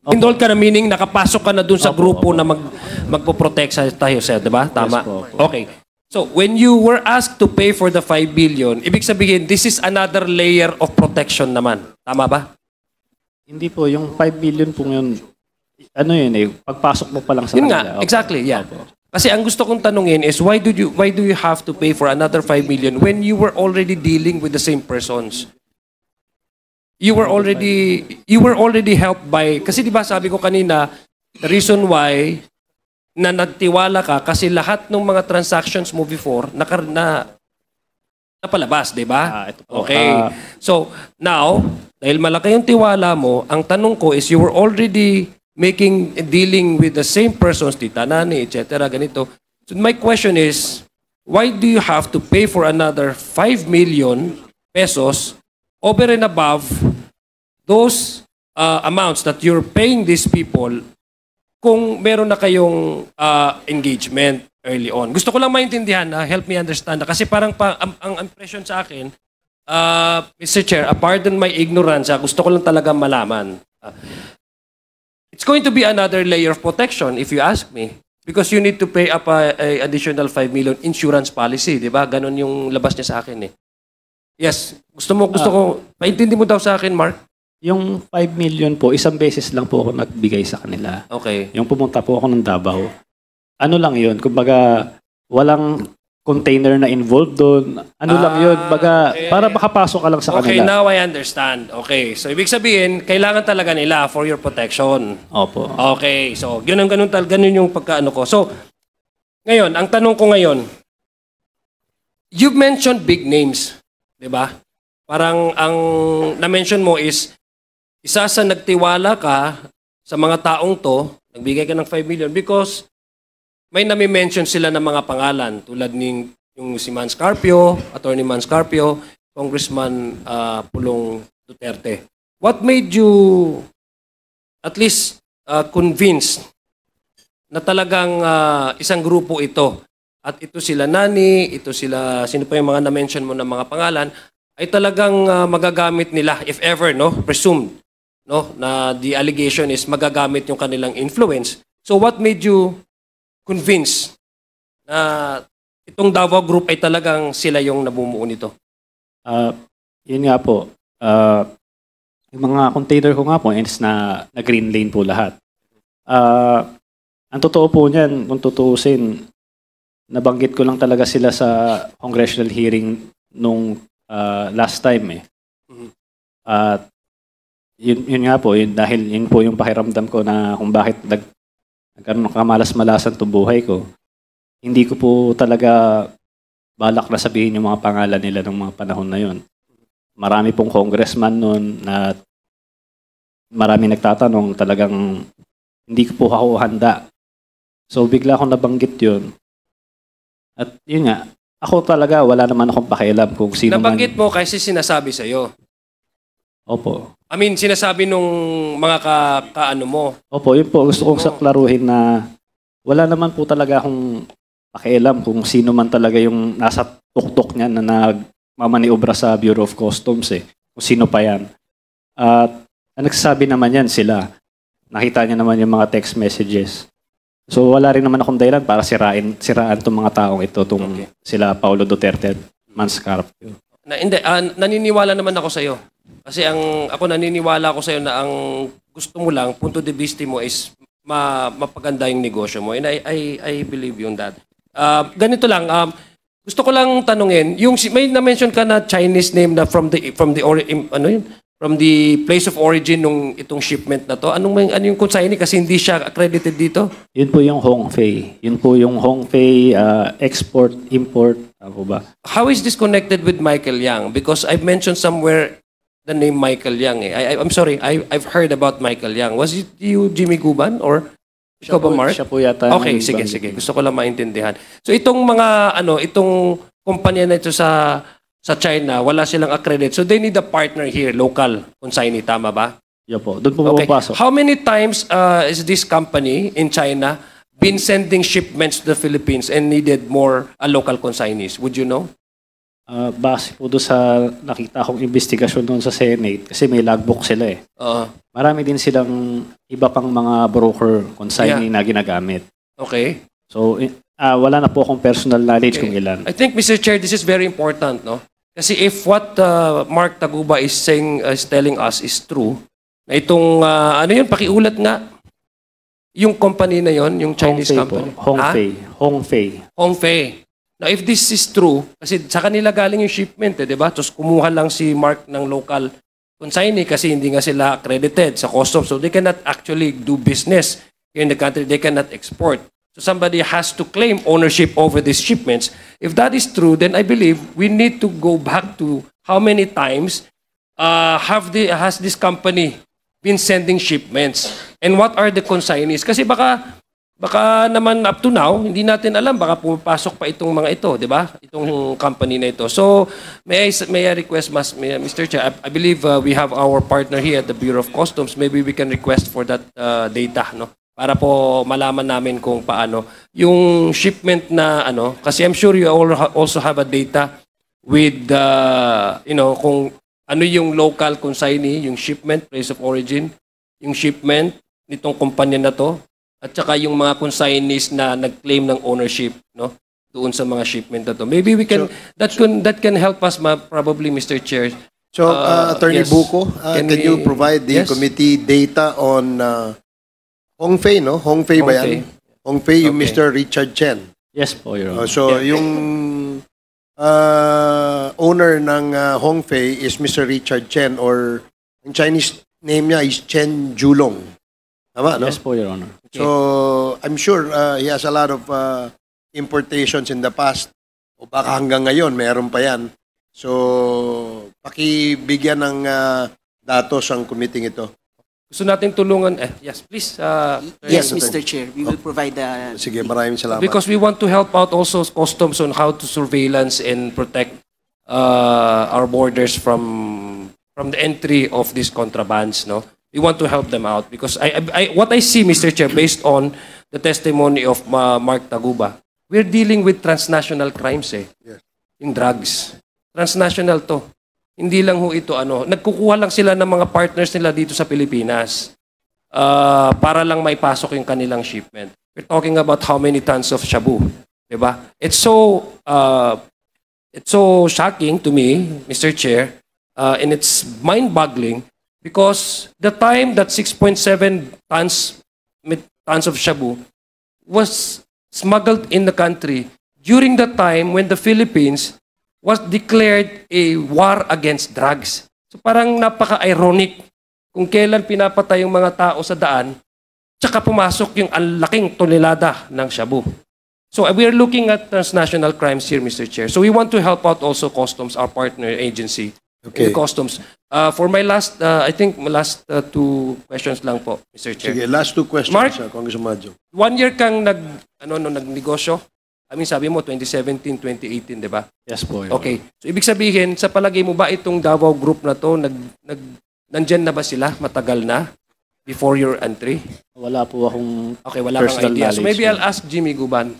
Enrolled ka na meaning nakapasok ka na dun sa grupo na magpo-protect sa tayo, sir, di ba? Tama? po. Okay. So when you were asked to pay for the 5 billion, ibig sabihin this is another layer of protection naman. Tama ba? Hindi po, yung 5 billion po yun, ano yun eh, pagpasok mo pa lang sa Yun kanila. nga, exactly, yeah. Kasi ang gusto kong tanungin is why do you have to pay for another 5 million when you were already dealing with the same persons? You were already helped by kasi 'di ba sabi ko kanina the reason why na nagtiwala ka kasi lahat ng mga transactions mo before napalabas, 'di ba? Ito po. Okay. So, now, dahil malaki yung tiwala mo, ang tanong ko is you were already dealing with the same persons, Tita Nani, etc. ganito. So my question is, why do you have to pay for another 5 million pesos over and above those amounts that you're paying these people kung meron na kayong engagement early on? Gusto ko lang maintindihan, help me understand. Kasi parang ang impression sa akin, Mr. Chair, pardon my ignorance, gusto ko lang talaga malaman. It's going to be another layer of protection if you ask me. Because you need to pay up a additional 5 million insurance policy, di ba? Ganon yung labas niya sa akin eh. Yes, gusto ko, paintindi mo daw sa akin, Mark? Yung 5 million po, isang beses lang po ako nagbigay sa kanila. Okay. Yung pumunta po ako ng Davao. Ano lang yun, kumbaga walang container na involved doon. Ano lang yun, baga, okay. para makapasok ka lang sa Okay, kanila. now I understand. Okay, so ibig sabihin, kailangan talaga nila for your protection. Opo. Okay, so ganun yung pagkaano ko. So, ngayon, ang tanong ko ngayon, you've mentioned big names, di ba? Parang ang na-mention mo is, isa sa nagtiwala ka sa mga taong to, nagbigay ka ng 5 million because may nami-mention sila ng mga pangalan tulad ng yung si Man Scarpio, Attorney Man Scarpio, Congressman Pulong Duterte. What made you at least convinced na talagang isang grupo ito at ito sila Nani, ito sila, sino pa yung mga na-mention mo ng mga pangalan, ay talagang magagamit nila, if ever, no, presumed, no, na the allegation is magagamit yung kanilang influence. So what made you convince na itong Davao Group ay talagang sila yung namumuo nito? Yun nga po. Yung mga container ko nga po is na green lane po lahat. Ang totoo po niyan, kung tutuusin, nabanggit ko lang talaga sila sa congressional hearing nung last time eh. At yun nga po, dahil yun po yung pakiramdam ko na kung bakit nagkaroon ng kamalas-malasan itong buhay ko. Hindi ko po talaga balak na sabihin yung mga pangalan nila ng mga panahon na yun. Marami pong congressman noon na marami nagtatanong, talagang hindi ko po ako handa. So bigla akong nabanggit yun. At yun nga, ako talaga wala naman akong pakialam kung sino Nabanggit mo kasi sinasabi sa'yo. Opo. I mean, sinasabi nung mga kaano mo. Opo, yun po. Gusto kong saklaruhin na wala naman po talaga akong pakialam kung sino man talaga yung nasa tuktok niya na nagmamaniobra sa Bureau of Customs eh. Kung sino pa yan. At ang nagsasabi naman yan sila. Nakita niya naman yung mga text messages. So wala rin naman akong dahilan para siraan tong mga taong ito, sila Paulo Duterte, Manscarpio. Naniniwala naman ako sa'yo. Kasi ako naniniwala ako sa'yo na ang gusto mo lang, punto de vista mo is mapaganda yung negosyo mo. And I believe you on that. Ganito lang, gusto ko lang tanungin, may na-mention ka na Chinese name na from the place of origin nung itong shipment na to. Ano yung consignee kasi hindi siya accredited dito? Yun po yung Hongfei. Yun po yung Hongfei export, import. Ako ba? How is this connected with Michael Yang? Because I've mentioned somewhere the name Michael Yang. I'm sorry, I've heard about Michael Yang. Was it you, Jimmy Guban? Or ikaw ba, Mark? Siya po yata. Okay, sige. Gusto ko lang maintindihan. So itong itong kumpanya na ito sa China, wala silang accredit. So they need a partner here, local consignee, tama ba? Yo po. Doon po Okay. pumapasok. How many times is this company in China been sending shipments to the Philippines and needed more local consignees? Would you know? Base po doon sa nakita akong investigasyon doon sa Senate, kasi may logbook sila eh. Marami din silang iba pang mga broker consignee na ginagamit. Okay. So, wala na po akong personal knowledge kung ilan. I think, Mr. Chair, this is very important, no? Kasi if what Mark Taguba is telling us is true, na itong, pakiulat nga, yung company na yon, yung Chinese company. Hongfei. Now, if this is true, kasi sa kanila galing yung shipment, di ba? Tapos kumuha lang si Mark ng local consignee kasi hindi nga sila accredited sa customs. So they cannot actually do business here in the country. They cannot export. So somebody has to claim ownership over these shipments. If that is true, then I believe we need to go back to how many times has this company been sending shipments? And what are the consignees? Kasi baka naman up to now, hindi natin alam, baka pumapasok pa itong mga ito, di ba? Itong company na ito. So, may I request, Mr. Chair, I believe we have our partner here at the Bureau of Customs. Maybe we can request for that data, no? Para po malaman namin kung paano. Yung shipment na, kasi I'm sure you also have a data with, kung ano yung local consignee, yung shipment, place of origin, yung shipment nitong kumpanya na to, at saka yung mga consignees na nag-claim ng ownership, no, doon sa mga shipment na to. Maybe we can that can help us probably, Mr. Chair. So, Attorney Buko, can you provide the committee data on Hongfei, no? Hongfei ba yan? Hongfei, yung Mr. Richard Chen. Yes po, Your Honor. So, yung owner ng Hongfei is Mr. Richard Chen, or yung Chinese name niya is Chen Julong. Tama, no? Yes po, Your Honor. So, I'm sure he has a lot of importations in the past. O baka hanggang ngayon, meron pa yan. So, pakibigyan ng datos ang committee ito. Gusto natin tulungan. Yes, please. Yes, Mr. Chair. We will provide the... Sige, maraming salamat. Because we want to help out also customs on how to surveillance and protect our borders from the entry of these contrabands, no? We want to help them out because what I see, Mr. Chair, based on the testimony of Mark Taguba, we're dealing with transnational crimes, eh. Yes. In drugs. Transnational to. Hindi lang ho ito nagkukuha lang sila ng mga partners nila dito sa Pilipinas para lang maipasok yung kanilang shipment. We're talking about how many tons of shabu, 'di ba? It's so shocking to me, Mr. Chair, and it's mind-boggling because the time that 6.7 tons of shabu was smuggled in the country during the time when the Philippines was declared a war against drugs. So parang napaka-ironic kung kailan pinapatay yung mga tao sa daan, tsaka pumasok yung ang laking tonelada ng shabu. So we are looking at transnational crimes here, Mr. Chair. So we want to help out also Customs, our partner agency, in Customs. For my last, I think my last two questions lang po, Mr. Chair. Sige, last two questions, Mark? Congressman Madjo. 1 year kang nagnegosyo. I mean, sabi mo 2017, 2018, di ba? Yes po. Your Okay. So ibig sabihin, sa palagay mo ba itong Davao Group na to, nandyan na ba sila? Matagal na? Before your entry? Honor. Wala po akong Okay, wala kang personal idea. So knowledge maybe I'll ask Jimmy Guban.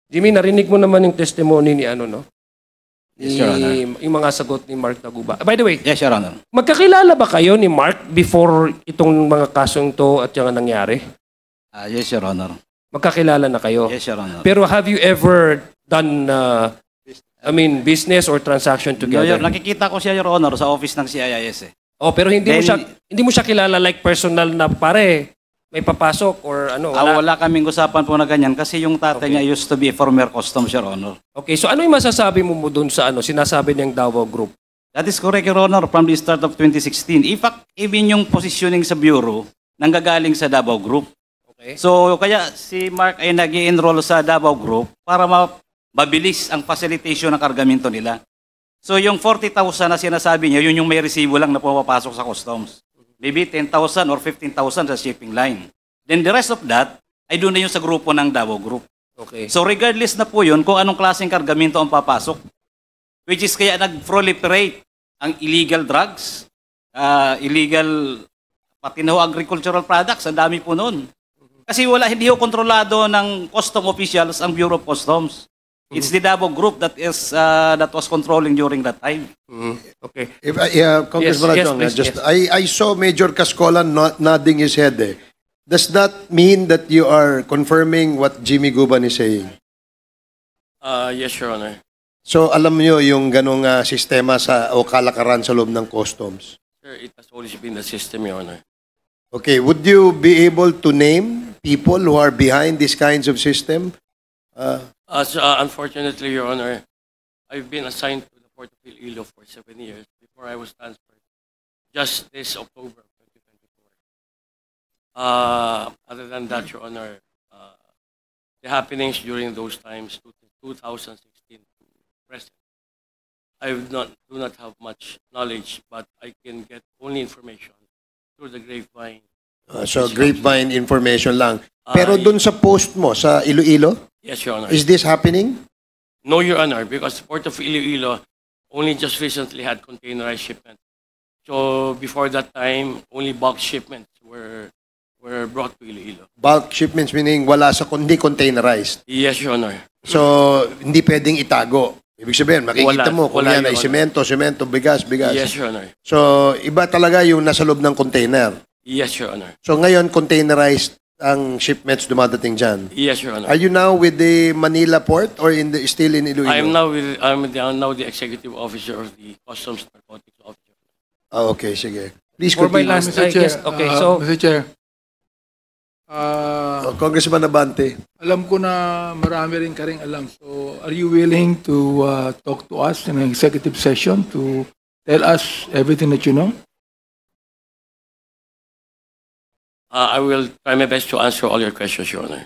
Jimmy, narinig mo naman yung testimony ni Yes, Your Honor. yung mga sagot ni Mark Taguba. By the way, Yes, Your Honor. magkakilala ba kayo ni Mark before itong mga kasong to at yung nangyari? Yes, Your Honor. Magkakilala na kayo? Yes, Your Honor. Pero have you ever done, business or transaction together? Nakikita ko siya, Your Honor, sa office ng CIS. Oh, pero hindi Then- mo siya kilala like personal na pare, may papasok or wala. Wala kaming usapan po na ganyan kasi yung tatay niya used to be a former customs, Your Honor. Okay, so ano yung masasabi mo doon sa sinasabi niyang Davao Group? That is correct, Your Honor, from the start of 2016. In fact, even yung positioning sa Bureau, nanggagaling sa Davao Group. Okay. So, kaya si Mark ay nag-i-enroll sa Davao Group para mabilis ang facilitation ng kargamento nila. So, yung 40,000 na sinasabi niya, yun yung may resibo lang na pumapasok sa customs. Maybe 10,000 or 15,000 sa shipping line. Then the rest of that, ay doon na yung sa grupo ng Davao Group. Okay. So, regardless na po yun kung anong klaseng kargamento ang papasok, which is kaya nag-proliferate ang illegal drugs, illegal, pati na ho agricultural products, ang dami po noon. Kasi hindi ho kontrolado ng custom officials ang Bureau of Customs. It's the Davao Group that was controlling during that time. Okay. If Congressman Yes, Adjong, please, just yes. I saw Major Cascolan nodding his head. Does that mean that you are confirming what Jimmy Guban is saying? Yes, Your Honor. So alam niyo yung ganong sistema o kalakaran sa loob ng customs. Sir, it has always been the system, Your Honor. Okay, would you be able to name people who are behind these kinds of system? Unfortunately, Your Honor, I've been assigned to the Port of Iloilo for 7 years before I was transferred. Just this October 2024. Other than that, Your Honor, the happenings during those times, 2016 to present, I do not have much knowledge, but I can get only information through the grapevine. So grapevine information lang. Pero dun sa post mo sa Iloilo, Yes, Your Honor. is this happening? No, Your Honor, because the Port of Iloilo only just recently had containerized shipment. So before that time, only bulk shipments were brought to Iloilo. Bulk shipments meaning wala sa hindi containerized. Yes, Your Honor. So hindi pwedeng itago. Ibig sabihin, makikita mo kung Wala, yan ay Your Honor. semento, bigas. Yes, Your Honor. So iba talaga yung nasa loob ng container. Yes, Your Honor. So ngayon, containerized ang shipments dumadating dyan. Yes, Your Honor. Are you now with the Manila port or still in Iloilo? I'm now the executive officer of the Customs Narcotics Office. Okay, sige. Please For my continue. last, Mr. I Chair, guess, okay, so, Mr. Chair, Congressman Abante. alam ko na marami rin ka rin alam. So, are you willing to talk to us in an executive session to tell us everything that you know? I will try my best to answer all your questions, Your Honor.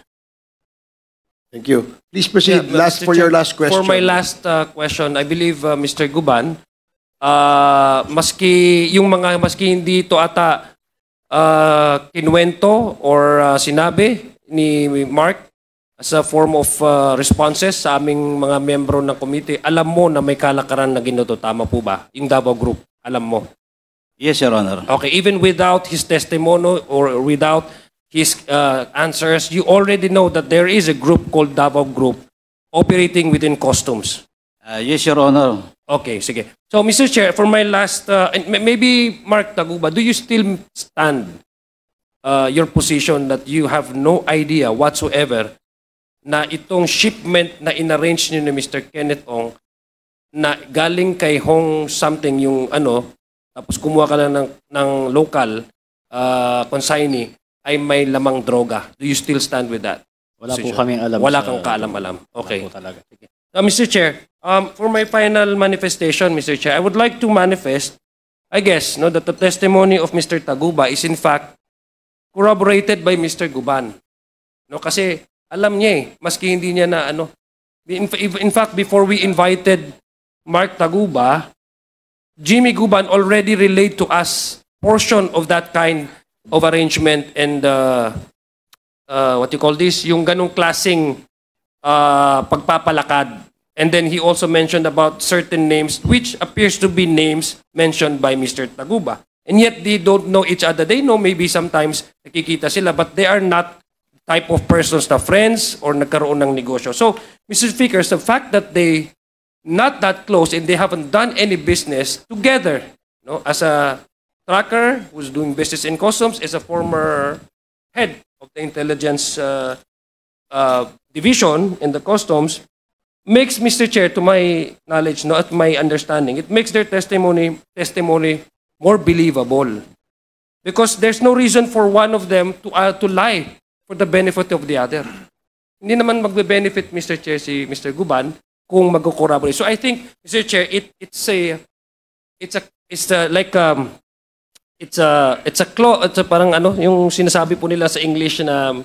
Thank you. Please proceed. Yeah, Last Mr. for your Chair, last question. For my last question, I believe Mr. Guban, maski hindi ito ata kinwento or sinabi ni Mark as a form of responses sa aming mga membro ng committee, alam mo na may kalakaran na ginto. Tama po ba? Yung Davao Group, alam mo. Yes, Your Honor. Okay, even without his testimony or without his answers, you already know that there is a group called Davao Group operating within customs. Yes, Your Honor. Okay, sige. So, Mr. Chair, for my last, and maybe Mark Taguba, do you still stand your position that you have no idea whatsoever na itong shipment na inarrange niyo ni Mr. Kenneth Ong na galing kay Hong something yung ano, tapos kumuha ka lang ng local consignee ay may lamang droga. Do you still stand with that? Wala po position? kaming alam. Wala sa- kang kaalam-alam. Okay. Wala po talaga. Sige. Mr. Chair, for my final manifestation, Mr. Chair, I would like to manifest, I guess, no, that the testimony of Mr. Taguba is in fact corroborated by Mr. Guban. No, kasi alam niya maski hindi niya na ano. In fact, before we invited Mark Taguba, Jimmy Guban already relayed to us portion of that kind of arrangement and what you call this, yung ganong klaseng pagpapalakad. And then he also mentioned about certain names which appears to be names mentioned by Mr. Taguba. And yet they don't know each other. They know maybe sometimes nakikita sila but they are not type of persons na friends or nagkaroon ng negosyo. So, Mr. Speaker, the fact that they not that close and they haven't done any business together, no, as a tracker who's doing business in customs, as a former head of the intelligence division in the customs, makes, Mr. Chair, to my knowledge, no, at my understanding, it makes their testimony more believable. Because there's no reason for one of them to lie for the benefit of the other. Hindi naman magbe-benefit, Mr. Chair, si Mr. Guban kung mag-corroborate. So I think, Mr. Chair, it's a parang ano, yung sinasabi po nila sa English na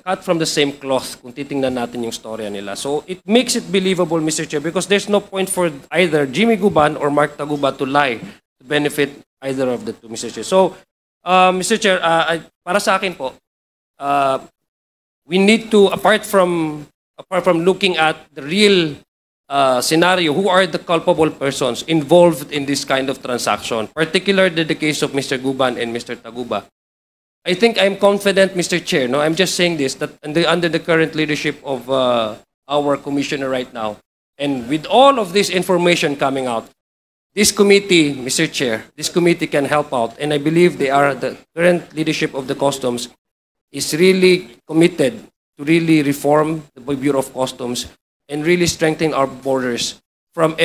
cut from the same cloth kung titingnan natin yung storya nila. So it makes it believable, Mr. Chair, because there's no point for either Jimmy Guban or Mark Taguba to lie to benefit either of the two, Mr. Chair. So, Mr. Chair, para sa akin po, we need to, apart from looking at the real scenario, who are the culpable persons involved in this kind of transaction, particularly the case of Mr. Guban and Mr. Taguba. I think I'm confident, Mr. Chair, no, I'm just saying this, that under the current leadership of our commissioner right now, and with all of this information coming out, this committee, Mr. Chair, this committee can help out, and I believe the current leadership of the customs is really committed to really reform the Bureau of Customs and really strengthen our borders from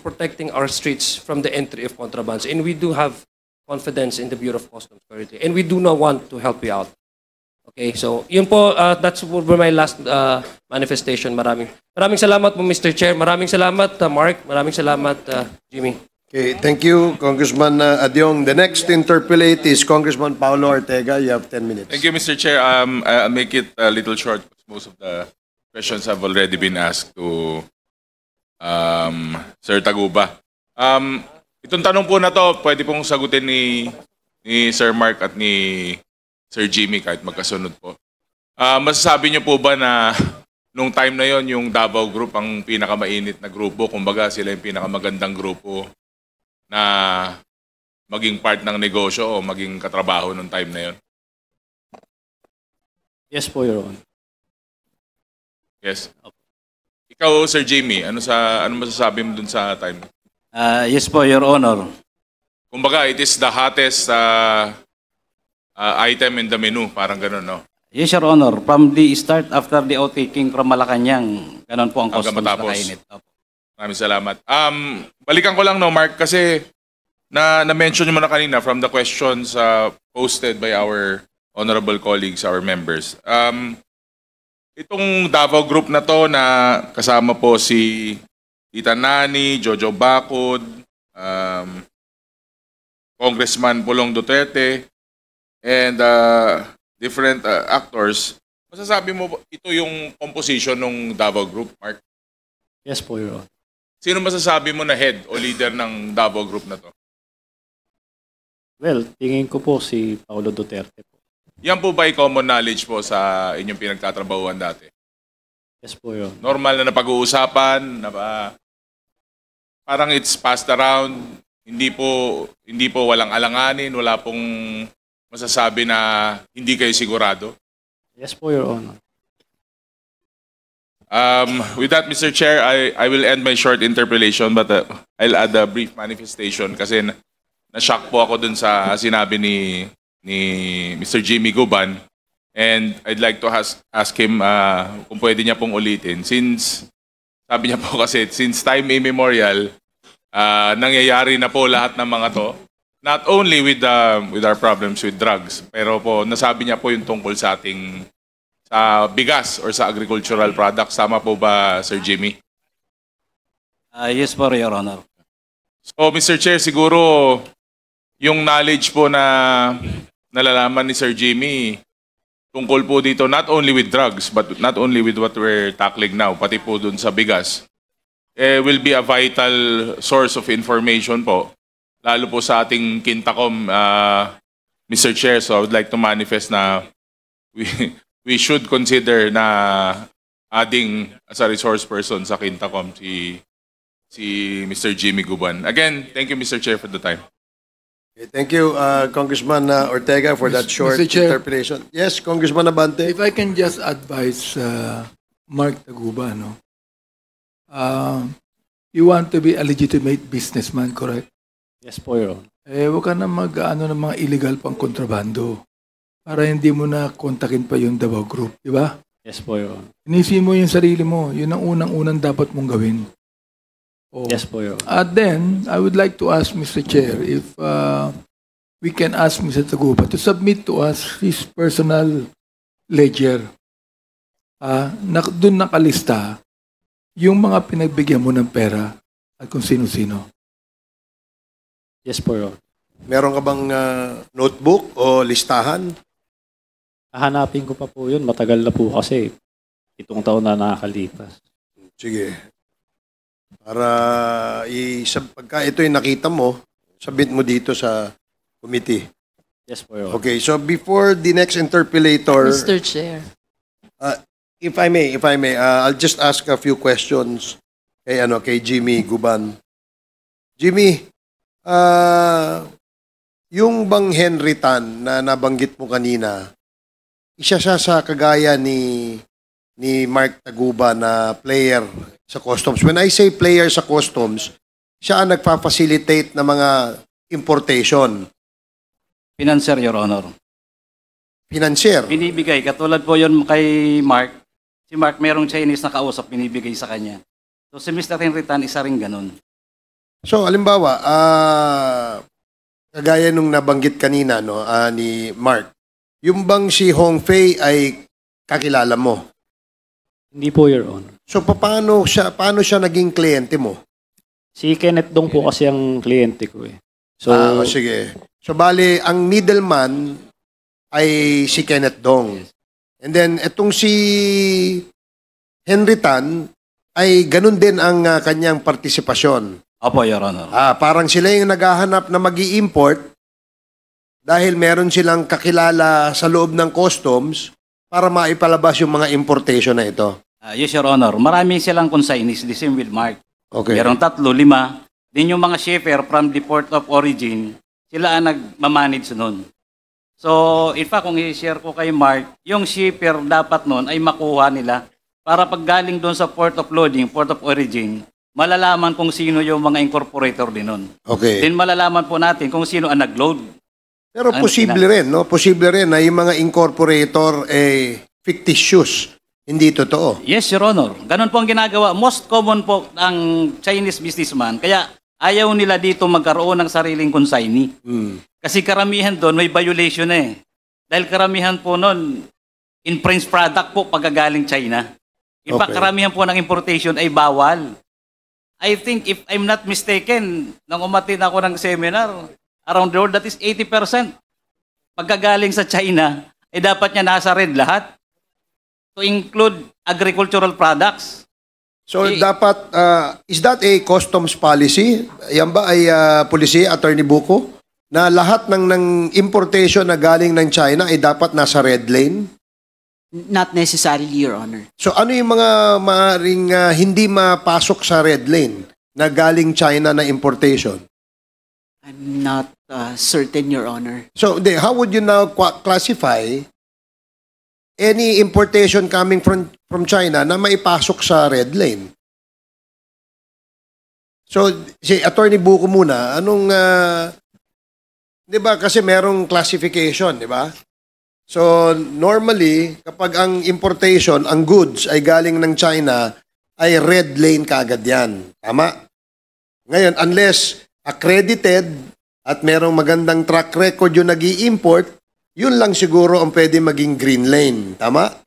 protecting our streets from the entry of contrabands. And we do have confidence in the Bureau of Customs currently, and we do not want to help you out. Okay, so yun po, that's my last manifestation. Maraming salamat po, Mr. Chair. Maraming salamat, Mark. Maraming salamat, Jimmy. Okay, thank you, Congressman Adyong. The next interpellate is Congressman Paulo Ortega. You have 10 minutes. Thank you, Mr. Chair. I'll make it a little short because most of the questions have already been asked to Sir Taguba. Itong tanong po na to, pwede pong sagutin ni Sir Mark at ni Sir Jimmy kahit magkasunod po. Masasabi niyo po ba na nung time na yon yung Davao Group ang pinakamainit na grupo, kumbaga sila yung pinakamagandang grupo na maging part ng negosyo o maging katrabaho nung time na yon? Yes po, Your Honor. Yes. Ikaw, Sir Jimmy, ano masasabi mo dun sa time? Yes po, Your Honor. Kumbaga, it is the hottest item in the menu, parang ganun, no? Yes, Your Honor. From the start, after the outtaking from Malacanang, ganun po ang Hanggang customs na matapos. kainit. Opo. Maraming salamat. Balikan ko lang, no, Mark, kasi na-mention nyo na kanina from the questions posted by our honorable colleagues, our members. Itong Davao Group na to na kasama po si Tita Nani, Jojo Bacod, Congressman Pulong Duterte, and different actors, masasabi mo ito yung composition ng Davao Group, Mark? Yes po, Your Honor. Sino masasabi mo na head o leader ng Davao Group na to? Well, tingin ko po si Paulo Duterte po. Yan po ba ay common knowledge po sa inyong pinagtatrabahuan dati? Yes po, Your Honor. Normal na napag-uusapan, parang it's passed around, hindi po walang alanganin, wala pong masasabi na hindi kayo sigurado? Yes po, Your Honor. With that, Mr. Chair, I will end my short interpellation, but I'll add a brief manifestation kasi na-shock po ako dun sa sinabi ni Mr. Jimmy Guban. And I'd like to ask him kung pwede niya pong ulitin. Since, sabi niya po kasi, since time immemorial, nangyayari na po lahat ng mga to. Not only with our problems with drugs, pero po nasabi niya po yung tungkol sa ating sa bigas or sa agricultural products. Tama po ba, Sir Jimmy? Yes po, Your Honor. So, Mr. Chair, siguro yung knowledge po na nalalaman ni Sir Jimmy tungkol po dito, not only with drugs, but not only with what we're tackling now, pati po dun sa bigas, will be a vital source of information po. Lalo po sa ating Quintacom, Mr. Chair, so I would like to manifest na we should consider na adding as a resource person sa Quintacom si Mr. Jimmy Guban. Again, thank you, Mr. Chair, for the time. Okay, thank you, Congressman Ortega, for that short Mr. Chair. interpretation. Yes, Congressman Abante. If I can just advise Mark Taguba, no? You want to be a legitimate businessman, correct? Yes po, Your Honor. Huwag ka na mag-ano ng mga illegal pang kontrabando para hindi mo na kontakin pa yung Davao Group, di ba? Yes po, Your Honor. Inisipin mo yung sarili mo. Yun ang unang-unang dapat mong gawin. Oh. Yes po, Your Honor. Then, I would like to ask Mr. Chair if we can ask Mr. Taguba to submit to us his personal ledger. Doon nakalista yung mga pinagbigyan mo ng pera at kung sino-sino. Yes po, Your Honor. Meron ka bang notebook o listahan? Hahanapin ko pa po yun. Matagal na po kasi. 7 taon na nakakalipas. Sige. Para pagka ito'y nakita mo, submit mo dito sa committee. Yes po, Your Honor. Okay, so before the next interpellator, Mr. Chair. if I may, I'll just ask a few questions kay Jimmy Guban. Jimmy, yung bang Henry Tan na nabanggit mo kanina, isa siya sa kagaya ni Mark Taguba na player sa customs. When I say player sa customs, siya ang nagpa-facilitate ng mga importation. Financier, Your Honor. Financier. Binibigay. Katulad po yun kay Mark. Si Mark, merong Chinese na kausap, binibigay sa kanya. So si Mr. Henry Tan, isa rin ganun. So, alimbawa, kagaya nung nabanggit kanina ni Mark, yung bang si Hong Fei ay kakilala mo? Hindi po, Your Honor. So, paano siya naging kliyente mo? Si Kenneth Dong po kasi ang kliyente ko eh. So, sige. So, bali, ang middleman ay si Kenneth Dong. And then, etong si Henry Tan ay ganun din ang kanyang partisipasyon. Opo, Your Honor. Parang sila yung naghahanap na mag-i-import dahil meron silang kakilala sa loob ng customs para maipalabas yung mga importation na ito. Yes, Your Honor. Marami silang consignees, the same with Mark. Okay. Merong 3, 5. Din yung mga shipper from the port of origin, sila ang nagmamanage nun. So, in fact, kung i-share ko kay Mark, yung shipper dapat nun ay makuha nila para pag galing doon sa port of loading, port of origin, malalaman kung sino yung mga incorporator din nun. Okay. Then malalaman po natin kung sino ang nag-load. Pero posible rin, no? Posible rin na yung mga incorporator fictitious. Hindi totoo. Yes, Your Honor. Ganun po ang ginagawa. Most common po ang Chinese businessman. Kaya ayaw nila dito magkaroon ng sariling consignee. Kasi karamihan doon may violation eh. Dahil karamihan po noon, in-French product po pagkagaling China. In fact, karamihan po ng importation ay bawal. I think if I'm not mistaken, nang umatin ako ng seminar, around the world, that is 80%. Pagkagaling sa China, ay dapat niya nasa red lahat. To include agricultural products. So dapat, is that a customs policy? Yan ba ay policy, Attorney Buko? Na lahat ng importation na galing ng China ay dapat nasa red lane? Not necessarily, Your Honor. So ano yung mga maaaring hindi mapasok sa red lane na galing China na importation? I'm not certain, Your Honor. So how would you now classify any importation coming from from China na maipasok sa red lane. So, si Attorney Buko muna, anong, di ba, kasi merong classification, di ba? So, normally, kapag ang importation, ang goods ay galing ng China, ay red lane kaagad yan. Tama? Ngayon, unless accredited at merong magandang track record yung nag-i-import, yun lang siguro ang pwede maging green lane. Tama?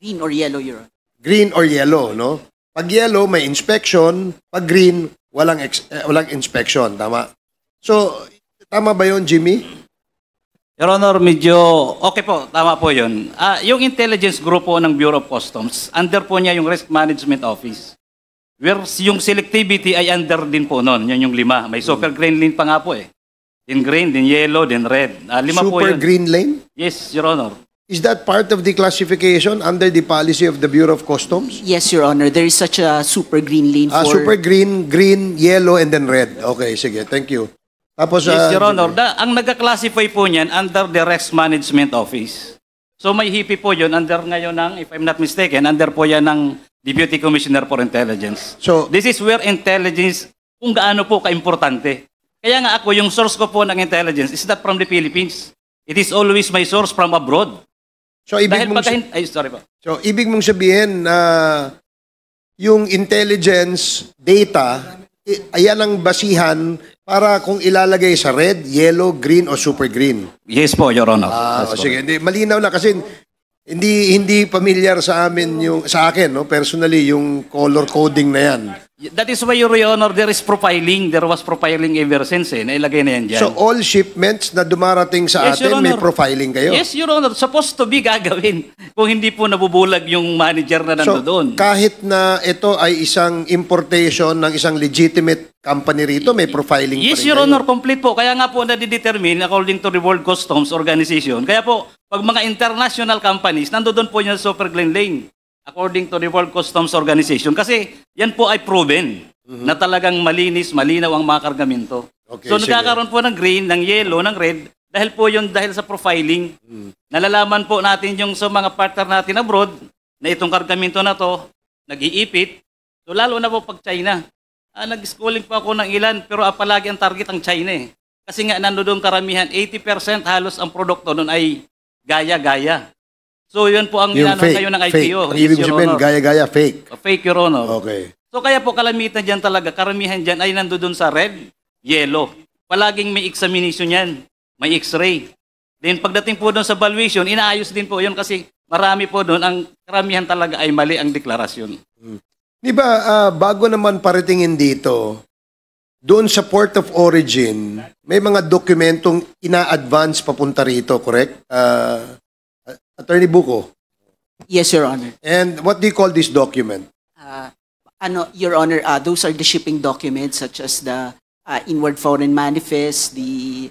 Green or yellow, Your Honor. Green or yellow, no? Pag yellow, may inspection. Pag green, walang inspection. Tama? So, tama ba yun, Jimmy? Your Honor, medyo okay po, tama po yun. Yung intelligence group po ng Bureau of Customs, under po niya yung Risk Management Office. Where yung selectivity ay under din po noon, yun yung 5. May super green lane pa nga po eh. Then green, then yellow, then red. 5 po Super yun. green lane? Yes, Your Honor. Is that part of the classification under the policy of the Bureau of Customs? Yes, Your Honor. There is such a super green lane for... Super green, green, yellow, and then red. Okay, sige. Thank you. Tapos, Yes, Your Honor. Ang nag-classify po niyan under the Risk Management Office. So may HIPI po yun under ngayon ng, if I'm not mistaken, under po yan ng Deputy Commissioner for Intelligence. So, This is where intelligence, kung gaano po ka-importante. Kaya nga ako, yung source ko po ng intelligence is not from the Philippines. It is always my source from abroad. so ibig Dahil mong sorry po. So, ibig mong sabihin na yung intelligence data, ayan ang basihan para kung ilalagay sa red, yellow, green, o super green. Yes po, Your Honor. That's Sige, hindi, malinaw na kasi hindi familiar sa akin, no, personally, yung color coding na yan. That is why, Your Honor, there is profiling. There was profiling ever since nailagay na yan dyan. So, all shipments na dumarating sa Yes, Your atin, may Honor. profiling kayo? Yes, Your Honor. Supposed to be gagawin kung hindi po nabubulag yung manager na So, nandoon. kahit na ito ay isang importation ng isang legitimate company rito, may profiling Yes, pa rin Your kayo. Honor, complete po. Kaya nga po nadidetermine according to the World Customs Organization. Kaya po, pag mga international companies, nandoon po yan sa super green lane. According to the World Customs Organization. Kasi yan po ay proven na talagang malinis, malinaw ang mga kargamento. Okay, So sige. nagkakaroon po ng green, ng yellow, ng red, dahil po yun dahil sa profiling. Nalalaman po natin yung sa mga partner natin abroad na itong kargamento na to, nag-iipit. So lalo na po pag China. Nag-schooling po ako ng ilan, pero palagi ang target ang China eh. Kasi nga nandoon karamihan, 80% halos ang produkto doon ay gaya-gaya. So yun po ang Yung inano fake, ngayon ng fake. IPO. Ang ibig Yes, Your sabihin, Honor. gaya-gaya, fake. Fake, Your Honor. Okay. So kaya po kalamitan dyan talaga, karamihan dyan ay nandoon sa red, yellow. Palaging may examination yan, may x-ray. Then pagdating po doon sa valuation, inaayos din po yun kasi marami po doon, ang karamihan talaga ay mali ang deklarasyon. Di ba, bago naman paratingin dito, doon sa port of origin, may mga dokumentong ina-advance papunta rito, correct? Attorney Buko. Yes, Your Honor. And what do you call this document? Your Honor, those are the shipping documents such as the inward foreign manifest, the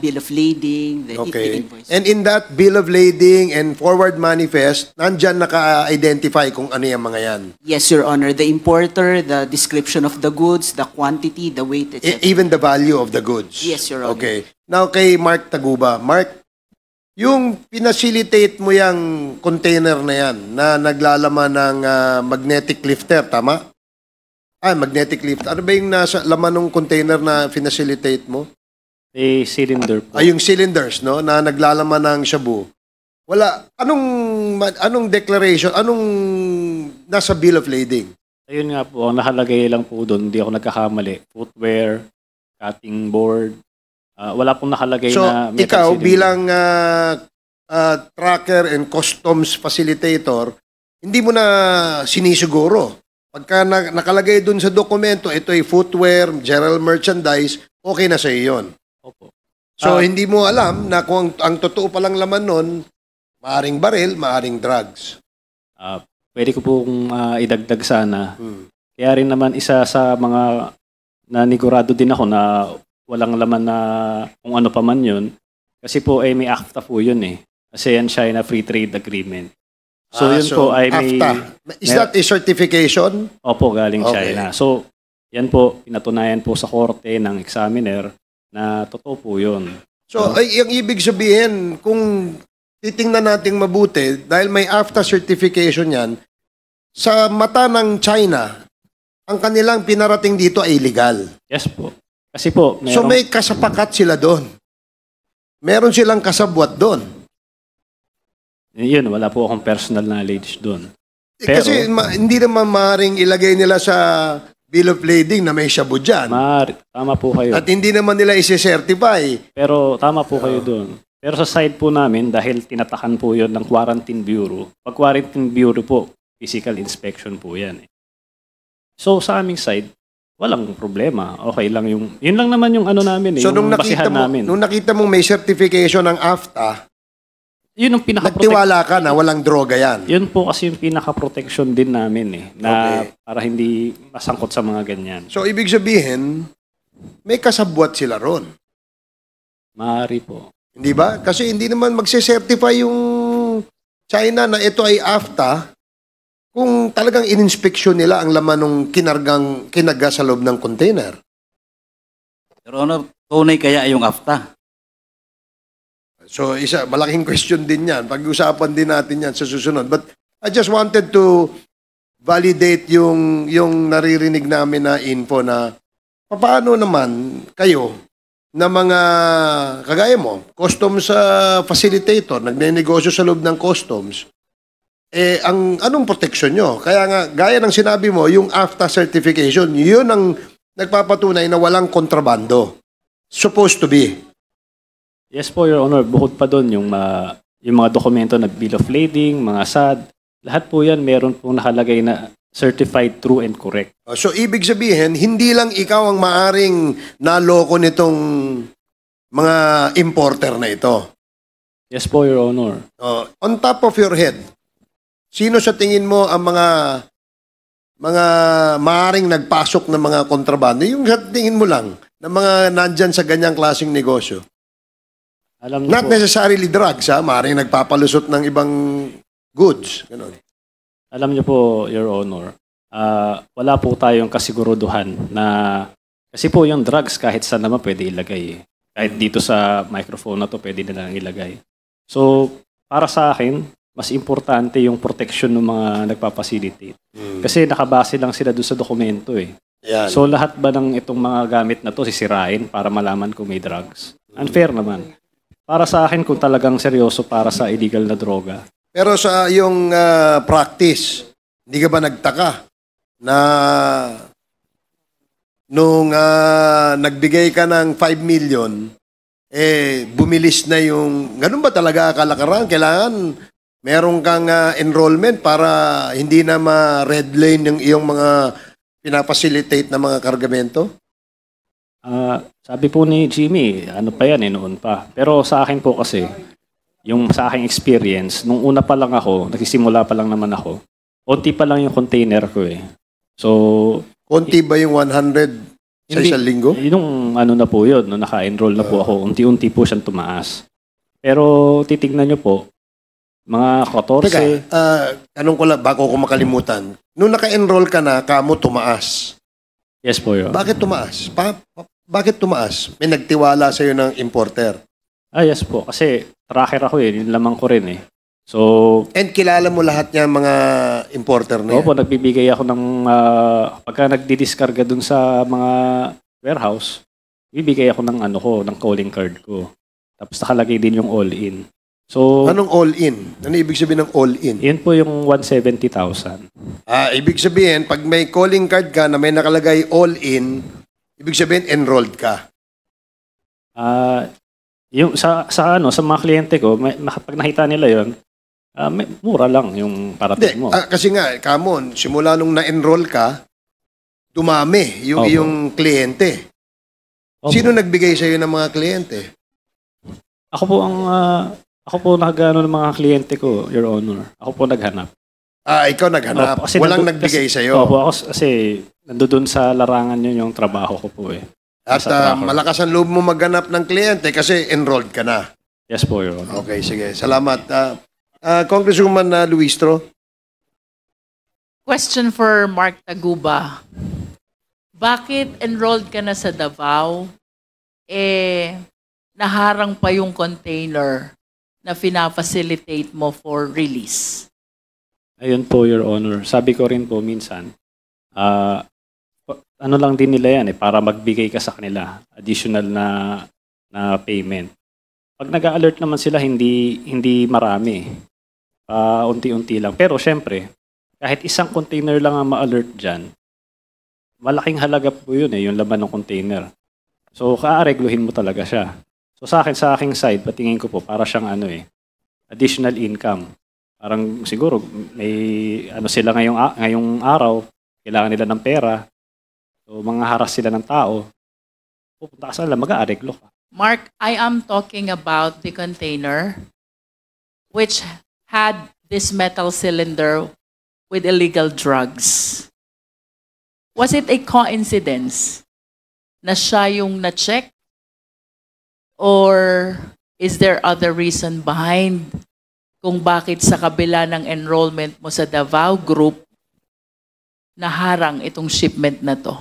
bill of lading, the Okay. invoice. And in that bill of lading and forward manifest, nandyan naka-identify kung ano yung mga yan. Yes, Your Honor. The importer, the description of the goods, the quantity, the weight, etc. Even the value of the goods. Yes, Your Honor. Okay. Now kay Mark Taguba. Mark, yung pinacilitate mo yung container na yan na naglalaman ng magnetic lifter, tama? Magnetic lifter. Ano ba yung nasa laman ng container na pinacilitate mo? Cylinder po. Yung cylinders, no, na naglalaman ng shabu. Wala. Anong declaration? Anong nasa bill of lading? Ayun nga po, ang nakalagay lang po doon, hindi ako nagkakamali. Footwear, cutting board. Wala pong nakalagay So, na metal ikaw cylinder. bilang tracker and customs facilitator, hindi mo na sinisiguro. Pagka nakalagay dun sa dokumento, ito ay footwear, general merchandise, okay na sa iyo yun. Opo. So, hindi mo alam na kung ang totoo palang laman nun, maaring baril, maaring drugs. Pwede ko pong idagdag sana. Kaya rin naman isa sa mga nanigurado din ako na walang laman na kung ano pa man yun. Kasi po ay may AFTA po yun eh. ASEAN China Free Trade Agreement. So yun po ay may... AFTA. Is that a certification? Opo, galing Okay. China. So yan po, pinatunayan po sa korte ng examiner na totoo po yun. So, ay, yung ibig sabihin, kung titingnan natin mabuti dahil may AFTA certification yan, sa mata ng China, ang kanilang pinarating dito ay illegal. Yes po. Kasi po, So may kasapakat sila doon. Meron silang kasabwat doon. yun, wala po akong personal knowledge doon. Pero- Kasi hindi naman maaaring ilagay nila sa Bill of Lading na may shabu dyan. Tama po kayo. At hindi naman nila isi-certify. Pero tama po kayo doon. Pero sa side po namin, dahil tinatakan po yun ng Quarantine Bureau, pag Quarantine Bureau po, physical inspection po yan. So sa aming side, walang problema. Okay lang yung, yun lang naman yung ano namin, So yung nung nakita basihan mo, namin. nung nakita mong may certification ng AFTA, Yun ang nagtiwala ka na walang droga yan. Yun po kasi yung pinaka-protection din namin na Okay. para hindi masangkot sa mga ganyan. So ibig sabihin, may kasabwat sila ron. Maaari po. Hindi ba? Kasi hindi naman magse-certify yung China na ito ay AFTA kung talagang ininspeksyon nila ang laman ng kinaga sa loob ng container. Your Honor, tunay kaya yung AFTA? So malaking question din yan. Pag-usapan din natin yan sa susunod. But I just wanted to validate yung naririnig namin na info na paano naman kayo na mga kagaya mo, customs facilitator, nagnenegosyo sa loob ng customs, anong protection nyo? Kaya nga, gaya ng sinabi mo, yung AFTA certification, yun ang nagpapatunay na walang kontrabando. Supposed to be. Yes po, Your Honor. Bukod pa doon yung mga dokumento na Bill of Lading, mga SAD, lahat po yan meron pong nakalagay na certified true and correct. So, ibig sabihin, hindi lang ikaw ang maaring naloko nitong mga importer na ito. Yes po, Your Honor. On top of your head, sino sa tingin mo ang mga maaring nagpasok ng mga kontrabando? Yung sa tingin mo lang, na mga nandyan sa ganyang klaseng negosyo. Alam niyo Not po, necessarily drugs, ha? Maaring nagpapalusot ng ibang goods. Ganun. alam niyo po, Your Honor, wala po tayong kasiguruduhan na kasi po yung drugs kahit saan naman pwede ilagay. Kahit dito sa microphone na to pwede nilang ilagay. So, para sa akin, mas importante yung protection ng mga nagpapacilitate. Kasi nakabase lang sila doon sa dokumento eh. Yan. So lahat ba ng itong mga gamit na to sisirain para malaman kung may drugs? Unfair naman. Para sa akin kung talagang seryoso para sa illegal na droga. Pero sa yung practice, hindi ka ba nagtaka na nung nagbigay ka ng 5 million, bumilis na yung, ganun ba talaga kalakaran? Kailangan meron kang enrollment para hindi na ma-red lane yung iyong mga pinapacilitate na mga kargamento? Sabi po ni Jimmy, ano pa yan noon pa. Pero sa akin po kasi, yung sa aking experience, nung una pa lang ako, nagsisimula pa lang naman ako, onti pa lang yung container ko eh. So, Konti ba yung 100 sa isang linggo? Yung ano na po yun, nung naka-enroll na po ako, unti-unti po siyang tumaas. Pero titignan nyo po, mga 14, Teka, tanong ko lang, bago ko makalimutan. Nung naka-enroll ka na, kamo tumaas. yes po yun. Bakit tumaas? Bakit tumaas? May nagtiwala sa'yo ng importer. Yes po, kasi tracker ako yun lamang ko rin eh. So, And kilala mo lahat niya mga importer na yan? opo, nagbibigay ako ng, pagka nagdi-discarga dun sa mga warehouse, bibigay ako ng ng calling card ko. Tapos nakalagay din yung all-in. So, Anong all-in? Ano ibig sabihin ng all-in? yun po yung 170,000. Ibig sabihin, pag may calling card ka na may nakalagay all-in, ibig sabihin enrolled ka. Yung sa mga kliyente ko, pag nakita nila yon, mura lang yung Hindi, parating mo. kasi nga, kamon, simula nung na-enroll ka, dumami yung Opo. iyong kliyente. Opo. Sino nagbigay sa'yo ng mga kliyente? Ako po nagano ng mga kliyente ko, Your Honor. Ako po naghanap. Ikaw naghanap. Opo, kasi Walang nagbigay sa'yo. Opo, ako kasi nandoon sa larangan yun yung trabaho ko po eh. At sa tracker. malakas ang loob mo maghanap ng kliyente kasi enrolled ka na. Yes po, Your Honor. Okay, sige. Salamat. Congresswoman Luistro. Question for Mark Taguba. Bakit enrolled ka na sa Davao, naharang pa yung container na fina-facilitate mo for release? Ayun po, Your Honor. Sabi ko rin po minsan, ano lang din nila yan para magbigay ka sa kanila, additional na payment. Pag nag-alert naman sila, hindi marami. Unti-unti lang. Pero syempre, kahit isang container lang ang ma-alert dyan, malaking halaga po yun yung laman ng container. So, kaaregluhin mo talaga siya. So, sa aking side, patingin ko po, para siyang additional income. Parang siguro, may sila ngayong araw, kailangan nila ng pera. So, mga haras sila ng tao. Pupunta ka sa nila, mag-aareglo ka. Mark, I am talking about the container which had this metal cylinder with illegal drugs. Was it a coincidence na siya yung na-check? Or is there other reason behind kung bakit sa kabila ng enrollment mo sa Davao Group, naharang itong shipment na to?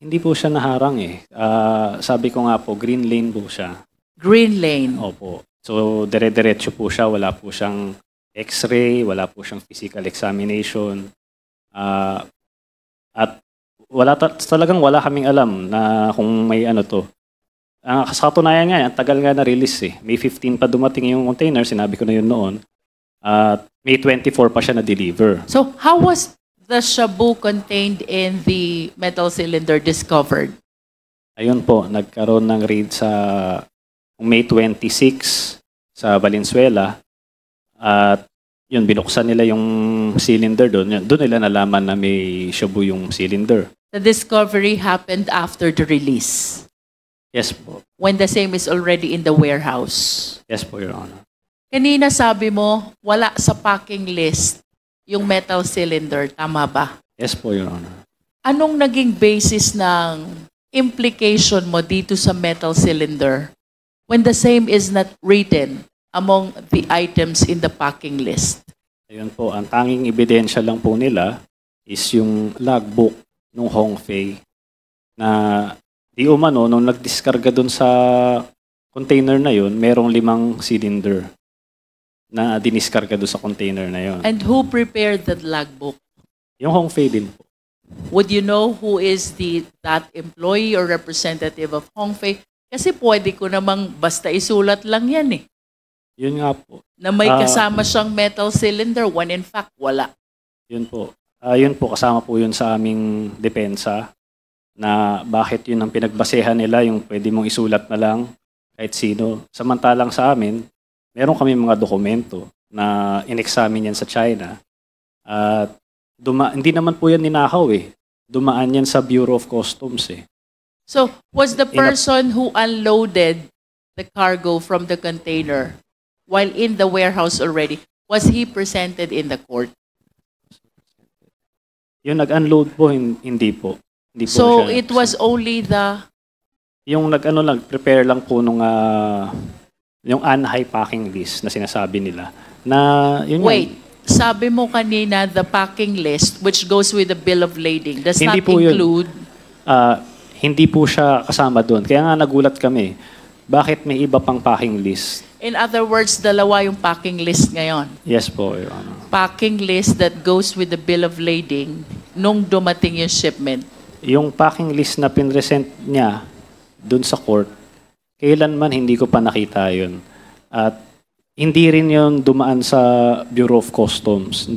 Hindi po siya naharang sabi ko nga po, green lane po siya. Green lane? Opo. So, dire-diretso po siya. Wala po siyang x-ray, wala po siyang physical examination. At talagang wala kaming alam na kung may to. Sa katunayan nga, ang tagal nga na-release May 15 pa dumating yung container, sinabi ko na yun noon. At May 24 pa siya na-deliver. So, how was the shabu contained in the metal cylinder discovered? Ayun po, nagkaroon ng raid sa May 26 sa Valenzuela. At yun, binuksan nila yung cylinder doon. Doon nila nalaman na may shabu yung cylinder. The discovery happened after the release? Yes po. When the same is already in the warehouse? Yes po, Your Honor. Kanina sabi mo, wala sa packing list yung metal cylinder. Tama ba? Yes po, Your Honor. Anong naging basis ng implication mo dito sa metal cylinder when the same is not written among the items in the packing list? Ayun po, ang tanging ebidensya lang po nila is yung logbook ng Hongfei na di umano, nung nagdiskarga dun sa container na yun, merong 5 cylinder na diniskarga doon sa container na yun. And who prepared that logbook? Yung Hongfei din po. Would you know who is that employee or representative of Hongfei? Kasi pwede ko namang basta isulat lang yan Yun nga po. Na may kasama siyang metal cylinder when in fact wala. Yun po. Yun po, kasama po yun sa aming depensa na bakit yun ang pinagbasehan nila, yung pwede mong isulat na lang kahit sino. Samantalang sa amin, meron kami mga dokumento na in-examine yan sa China. At hindi naman po yan ninakaw Dumaan yan sa Bureau of Customs So, was the person who unloaded the cargo from the container while in the warehouse already, was he presented in the court? Yung nag-unload po, hindi po. Hindi po so, siya it was only the... Yung prepare lang po nung... yung unhigh packing list na sinasabi nila. Na, yun Wait, sabi mo kanina the packing list which goes with the bill of lading does hindi not po include... Hindi po siya kasama doon. Kaya nga nagulat kami. Bakit may iba pang packing list? In other words, dalawa yung packing list ngayon. Yes po, Your Honor. Packing list that goes with the bill of lading nung dumating yung shipment. Yung packing list na pinresent niya doon sa court, kailanman hindi ko pa nakita yun. At hindi rin yun dumaan sa Bureau of Customs.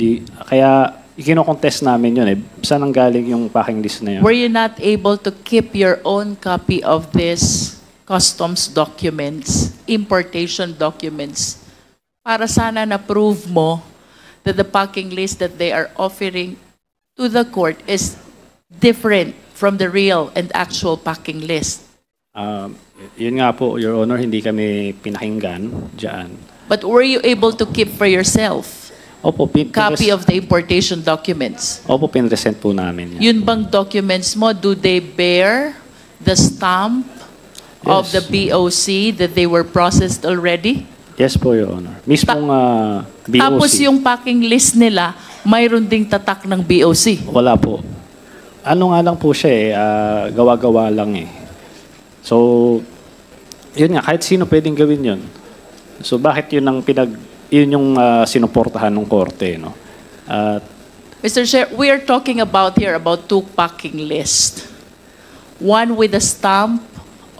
Kaya ikino-contest namin yun Saan ang galing yung packing list na yun? Were you not able to keep your own copy of this customs documents, importation documents, para sana na-prove mo that the packing list that they are offering to the court is different from the real and actual packing list? Yun nga po, Your Honor, hindi kami pinakinggan dyan. But were you able to keep for yourself Opo, copy of the importation documents? Opo, pinresent po namin yan. Yun bang documents mo, do they bear the stamp of the BOC that they were processed already? Yes po, Your Honor. Mismong BOC. Tapos yung packing list nila, mayroon ding tatak ng BOC. Wala po. Ano nga lang po siya gawa-gawa lang So, yun nga, kahit sino pwedeng gawin yun. So bakit yun yung sinuportahan ng korte, no? Mr. Chair, we are talking about here about two packing lists. One with the stamp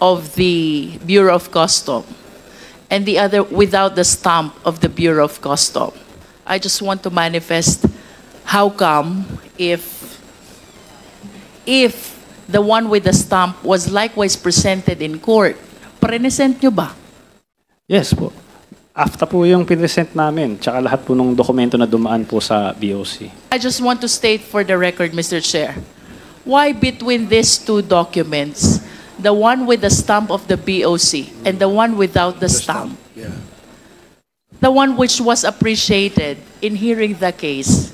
of the Bureau of Customs and the other without the stamp of the Bureau of Customs. I just want to manifest how come if the one with the stamp was likewise presented in court, present nyo ba? Yes po. After po yung pinresent namin, tsaka lahat po ng dokumento na dumaan po sa BOC. I just want to state for the record, Mr. Chair, why between these two documents, the one with the stamp of the BOC and the one without the stamp, the one which was appreciated in hearing the case,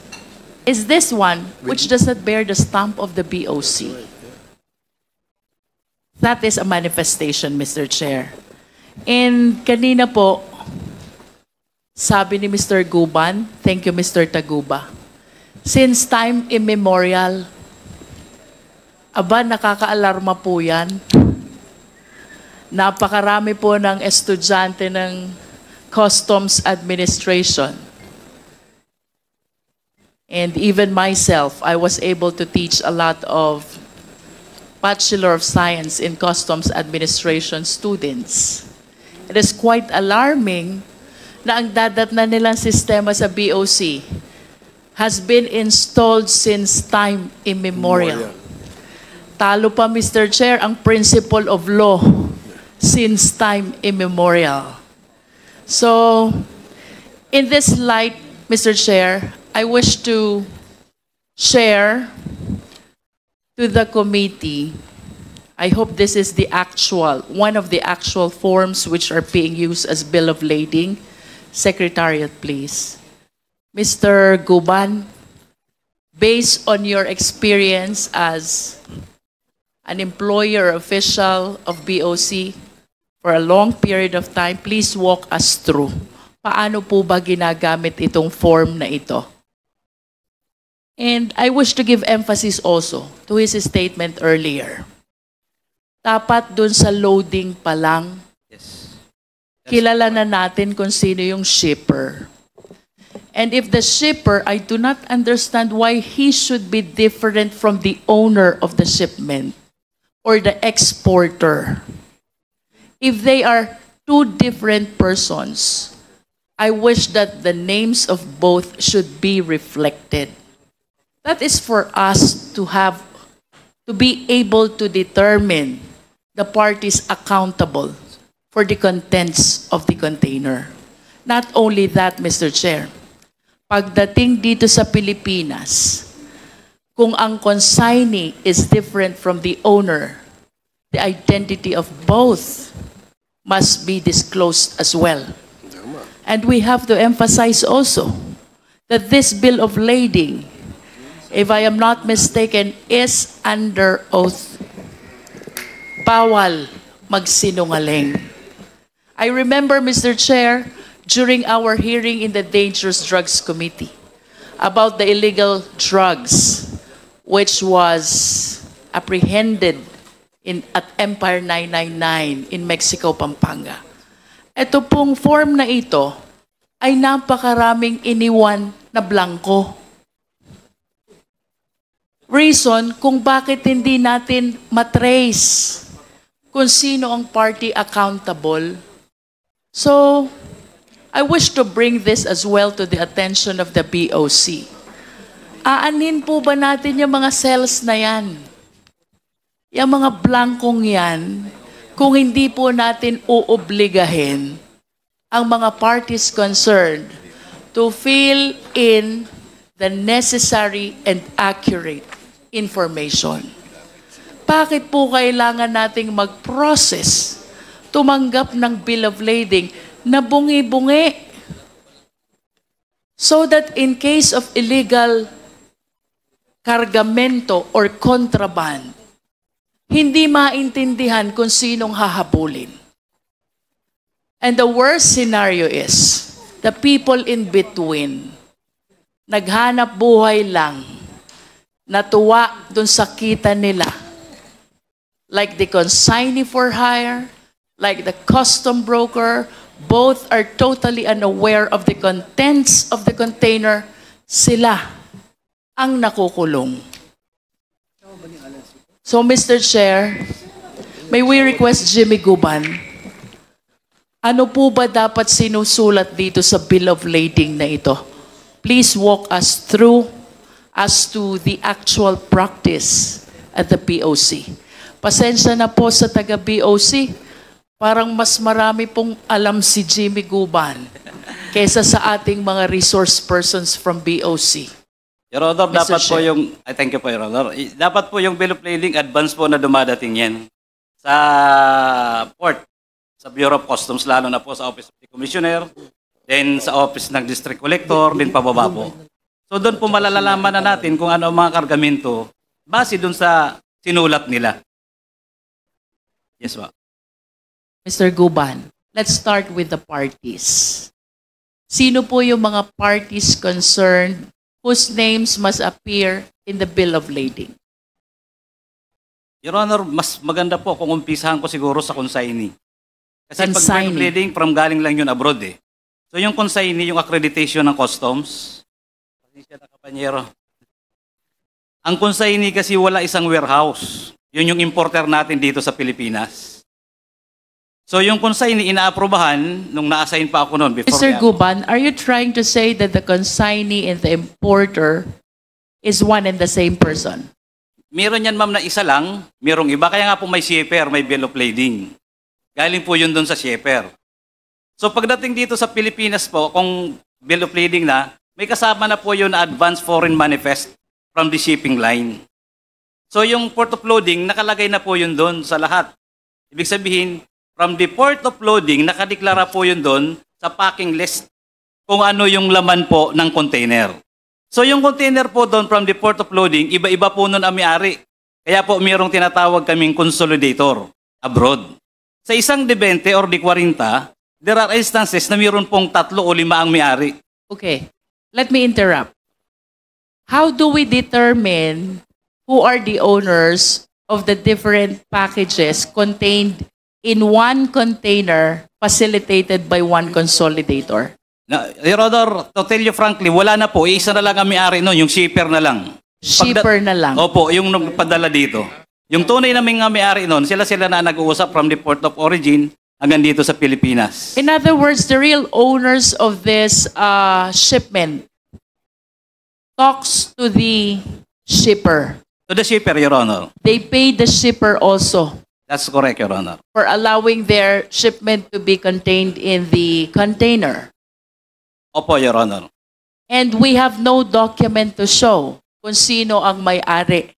is this one which does not bear the stamp of the BOC? That is a manifestation, Mr. Chair. And kanina po, sabi ni Mr. Guban, thank you Mr. Taguba, since time immemorial, aba nakakaalarma po yan. Napakarami po ng estudyante ng Customs Administration. And even myself, I was able to teach a lot of Bachelor of Science in Customs Administration students. It is quite alarming na ang dadat na nilang sistema sa BOC has been installed since time immemorial. Talo pa, Mr. Chair, ang principle of law since time immemorial. So, in this light, Mr. Chair, I wish to share to the committee, I hope this is the actual, one of the actual forms which are being used as bill of lading. Secretariat, please. Mr. Guban, based on your experience as an employer official of BOC for a long period of time, please walk us through. Paano po ba ginagamit itong form na ito? And I wish to give emphasis also to his statement earlier. Dapat dun sa loading pa lang, kilala na natin kung sino yung shipper. And if the shipper, I do not understand why he should be different from the owner of the shipment or the exporter. If they are two different persons, I wish that the names of both should be reflected. That is for us to have, to be able to determine the parties accountable for the contents of the container. Not only that, Mr. Chair, pagdating dito sa Pilipinas, kung ang consignee is different from the owner, the identity of both must be disclosed as well. And we have to emphasize also that this bill of lading, if I am not mistaken, is under oath. Bawal magsinungaling. I remember, Mr. Chair, during our hearing in the Dangerous Drugs Committee about the illegal drugs which was apprehended at Empire 999 in Mexico, Pampanga. Ito pong form na ito ay napakaraming iniwan na blanco. Reason kung bakit hindi natin matrace kung sino ang party accountable. So, I wish to bring this as well to the attention of the BOC. Aanin po ba natin yung mga cells na yan? Yung mga blankong yan, kung hindi po natin uobligahin ang mga parties concerned to fill in the necessary and accurate information. Bakit po kailangan nating mag-process, tumanggap ng bill of lading na bungi-bungi? So that in case of illegal kargamento or contraband, hindi maintindihan kung sinong hahabulin. And the worst scenario is, the people in between, naghanap buhay lang, natuwa dun sa kita nila, like the consignee for hire, like the custom broker, both are totally unaware of the contents of the container, sila ang nakukulong. So, Mr. Chair, may we request Jimmy Guban, ano po ba dapat sinusulat dito sa bill of lading na ito? Please walk us through as to the actual practice at the BOC. Pasensya na po sa taga-BOC, parang mas marami pong alam si Jimmy Guban kaysa sa ating mga resource persons from BOC. Your Honor, Mr. dapat po Chair. yung, thank you po, Your Honor. Dapat po yung bill of lading advance po na dumadating yan sa port, sa Bureau of Customs, lalo na po sa Office of the Commissioner, then sa Office ng District Collector, din pababa po. So doon po malalalaman na natin kung ano ang mga kargamento base doon sa sinulat nila. Yes, ba? Mr. Guban, let's start with the parties. Sino po yung mga parties concerned whose names must appear in the bill of lading? Your Honor, mas maganda po kung umpisahan ko siguro sa consignee. Kasi pag bill of Consignee. lading, from galing lang yun abroad eh. So yung consignee, yung accreditation ng customs, pasensya na kapanyero. Ang consignee kasi wala isang warehouse. Yun yung importer natin dito sa Pilipinas. So yung consignee, inaaprobahan nung na-assign pa ako noon. Mr. Guban, are you trying to say that the consignee and the importer is one and the same person? Meron yan ma'am na isa lang, merong iba. Kaya nga po may shipper, may bill of lading. Galing po yun doon sa shipper. So pagdating dito sa Pilipinas po, kung bill of lading na, may kasama na po yun na advance foreign manifest from the shipping line. So yung port of loading, nakalagay na po yun doon sa lahat. Ibig sabihin, from the port of loading, nakadeklara po yun doon sa packing list kung ano yung laman po ng container. So yung container po doon from the port of loading, iba-iba po nun ang may-ari. Kaya po mayroong tinatawag kaming consolidator abroad. Sa isang de 20 or de 40, there are instances na mayroon pong 3 o 5 ang may-ari. Okay, let me interrupt. How do we determine who are the owners of the different packages contained in one container facilitated by one consolidator? Na, Your Honor, to tell you frankly, wala na po. Isa na lang ang may-ari noon, yung shipper na lang. Shipper na lang. Opo, yung nagpadala dito. Yung tunay na may-ari noon, sila na nag-uusap from the port of origin hanggang dito sa Pilipinas. In other words, the real owners of this shipment talks to the shipper. To the shipper, Your Honor. They pay the shipper also That's correct, Your Honor. for allowing their shipment to be contained in the container. Opo, Your Honor. And we have no document to show kung sino ang may-ari,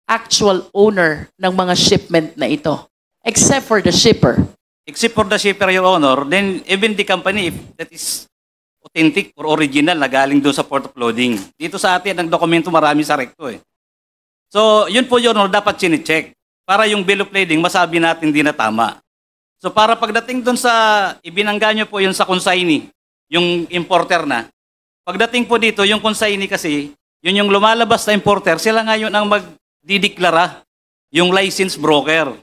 actual owner ng mga shipment na ito, except for the shipper. Except for the shipper, Your Honor, then even the company, if that is authentic or original na galing doon sa port of loading. Dito sa atin, ang dokumento marami sa recto eh. So, yun po, Your Honor, dapat sine-check para yung bill of lading masabi natin di na tama. So, para pagdating doon sa, ibinangga nyo po yun sa consignee, yung importer na. Pagdating po dito, yung consignee kasi, yun yung lumalabas na importer, sila nga yun ang magdideklara, yung license broker.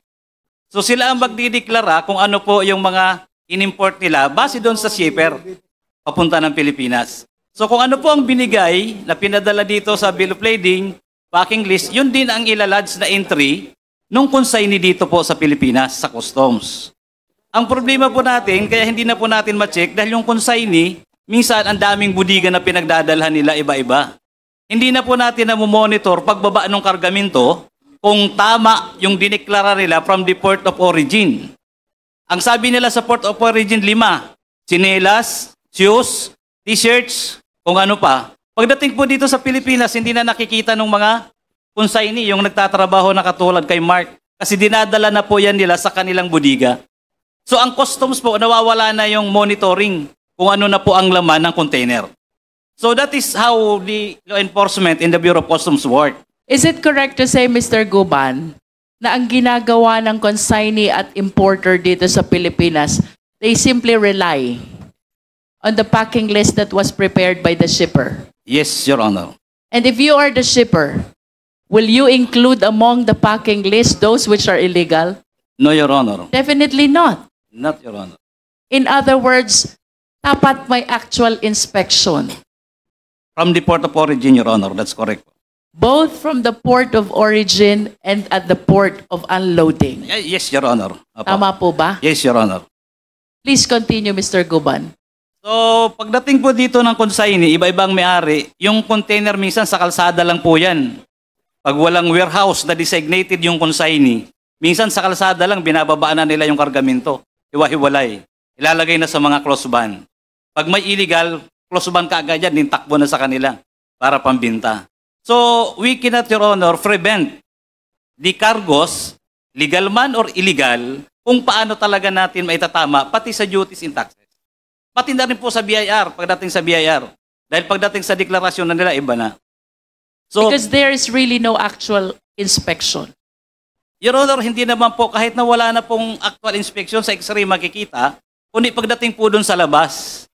So sila ang magdideklara kung ano po yung mga inimport nila base doon sa shipper papunta ng Pilipinas. So kung ano po ang binigay na pinadala dito sa bill of lading, packing list, yun din ang ilalodge na entry nung consignee dito po sa Pilipinas, sa customs. Ang problema po natin, kaya hindi na po natin ma-check dahil yung consignee, minsan ang daming budiga na pinagdadalhan nila iba-iba. Hindi na po natin na-monitor pagbaba ng kargamento kung tama yung dineklara nila from the port of origin. Ang sabi nila sa port of origin, 5. Tsinelas, shoes, t-shirts, kung ano pa. Pagdating po dito sa Pilipinas, hindi na nakikita ng mga consignee, yung nagtatrabaho na katulad kay Mark. Kasi dinadala na po yan nila sa kanilang budiga. So ang customs po, nawawala na yung monitoring kung ano na po ang laman ng container. So that is how the law enforcement in the Bureau of Customs work. Is it correct to say, Mr. Guban, na ang ginagawa ng consignee at importer dito sa Pilipinas, they simply rely on the packing list that was prepared by the shipper? Yes, Your Honor. And if you are the shipper, will you include among the packing list those which are illegal? No, Your Honor. Definitely not. Not, Your Honor. In other words, dapat may actual inspection. From the port of origin, Your Honor, that's correct. Both from the port of origin and at the port of unloading. Yes, Your Honor. Opo. Tama po ba? Yes, Your Honor. Please continue, Mr. Guban. So, pagdating po dito ng consignee, iba-ibang may-ari, yung container minsan sa kalsada lang po yan. Pag walang warehouse na designated yung consignee, minsan sa kalsada lang binababaan na nila yung kargamento. Hiwa-hiwalay. Ilalagay na sa mga close van. Pag may illegal, close van kaagad yan, takbo na sa kanila para pambinta. So, we cannot, Your Honor, prevent the cargos, legal man or illegal, kung paano talaga natin maitatama, pati sa duties and taxes. Pati na rin po sa BIR, pagdating sa BIR. Dahil pagdating sa deklarasyon na nila, iba na. So, Because there is really no actual inspection. Your Honor, hindi naman po, kahit na wala na pong actual inspection sa X-ray makikita, kundi pagdating po doon sa labas.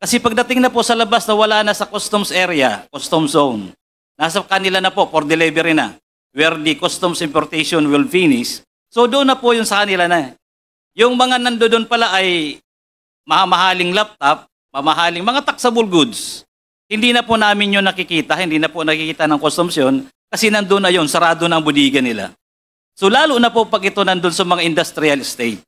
Kasi pagdating na po sa labas na wala na sa customs area, customs zone, nasa kanila na po for delivery na, where the customs importation will finish. So doon na po yung sa kanila na. Yung mga nandoon pala ay mamahaling laptop, mamahaling mga taxable goods. Hindi na po namin yun nakikita, hindi na po nakikita ng customs yun, kasi nandun na yun, sarado na ang budiga nila. So lalo na po pag ito nandun sa mga industrial estate.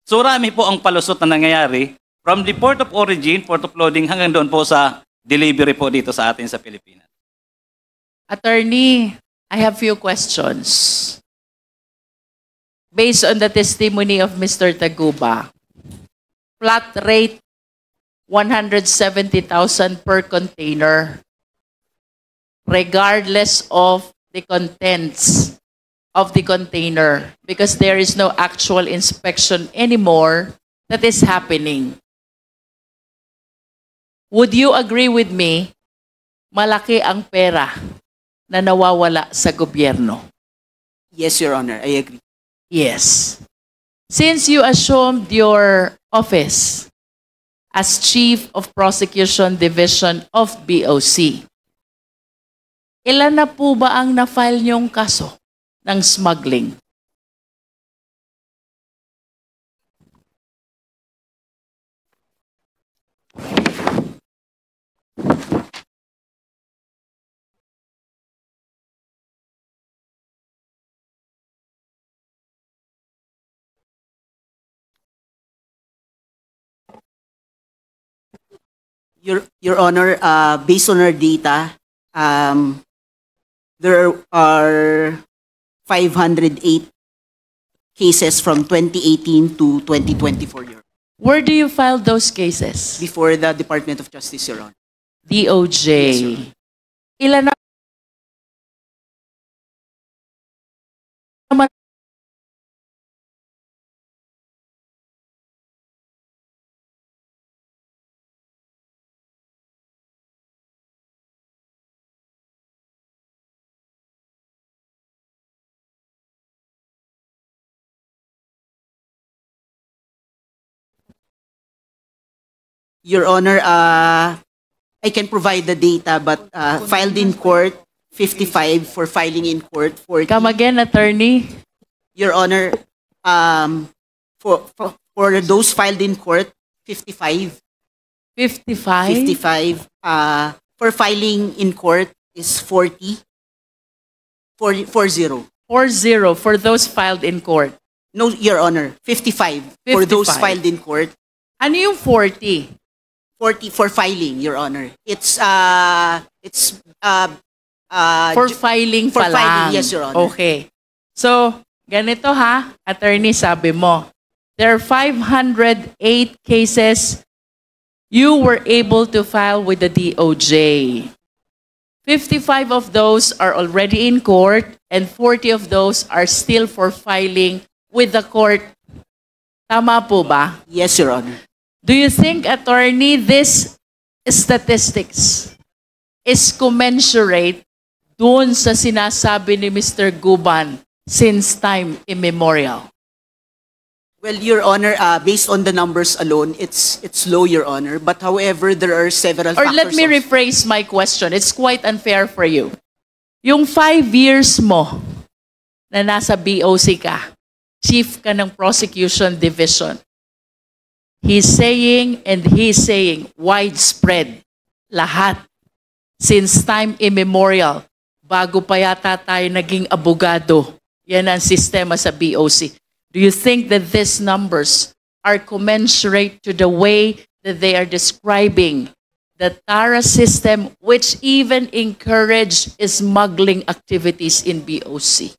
So rami po ang palusot na nangyayari from the port of origin, port of loading, hanggang doon po sa delivery po dito sa atin sa Pilipinas. Attorney, I have few questions. Based on the testimony of Mr. Taguba, flat rate 170,000 per container, regardless of the contents of the container, because there is no actual inspection anymore that is happening. Would you agree with me, malaki ang pera na nawawala sa gobyerno? Yes, Your Honor, I agree. Yes. Since you assumed your office as Chief of Prosecution Division of BOC, ilan na po ba ang na-file niyong kaso ng smuggling? Your Honor, based on our data, there are 508 cases from 2018 to 2024, Your Honor. Where do you file those cases? Before the Department of Justice, Your Honor. DOJ. Yes, Your Honor. Ilan na naman Your Honor, I can provide the data, but filed in court, 55 for filing in court. 40. come again, attorney? Your Honor, for those filed in court, 55. 55? 55. For filing in court is 40. 40. 40 for those filed in court. No, Your Honor, 55 for those 55. filed in court. Ano yung 40? 40 for filing, Your Honor. It's For filing for pa lang. filing, yes, Your Honor. Okay. So, ganito ha, attorney, sabi mo, there are 508 cases you were able to file with the DOJ. 55 of those are already in court and 40 of those are still for filing with the court. Tama po ba? Yes, Your Honor. Do you think, attorney, this statistics is commensurate doon sa sinasabi ni Mr. Guban since time immemorial? Well, Your Honor, based on the numbers alone, it's low, Your Honor. But however, there are several Or factors. let me rephrase my question. It's quite unfair for you. Yung 5 years mo na nasa BOC ka, chief ka ng prosecution division, He's saying widespread. Lahat. Since time immemorial. Bago pa yata tayo naging abogado. Yan ang sistema sa BOC. Do you think that these numbers are commensurate to the way that they are describing the TARA system, which even encouraged smuggling activities in BOC?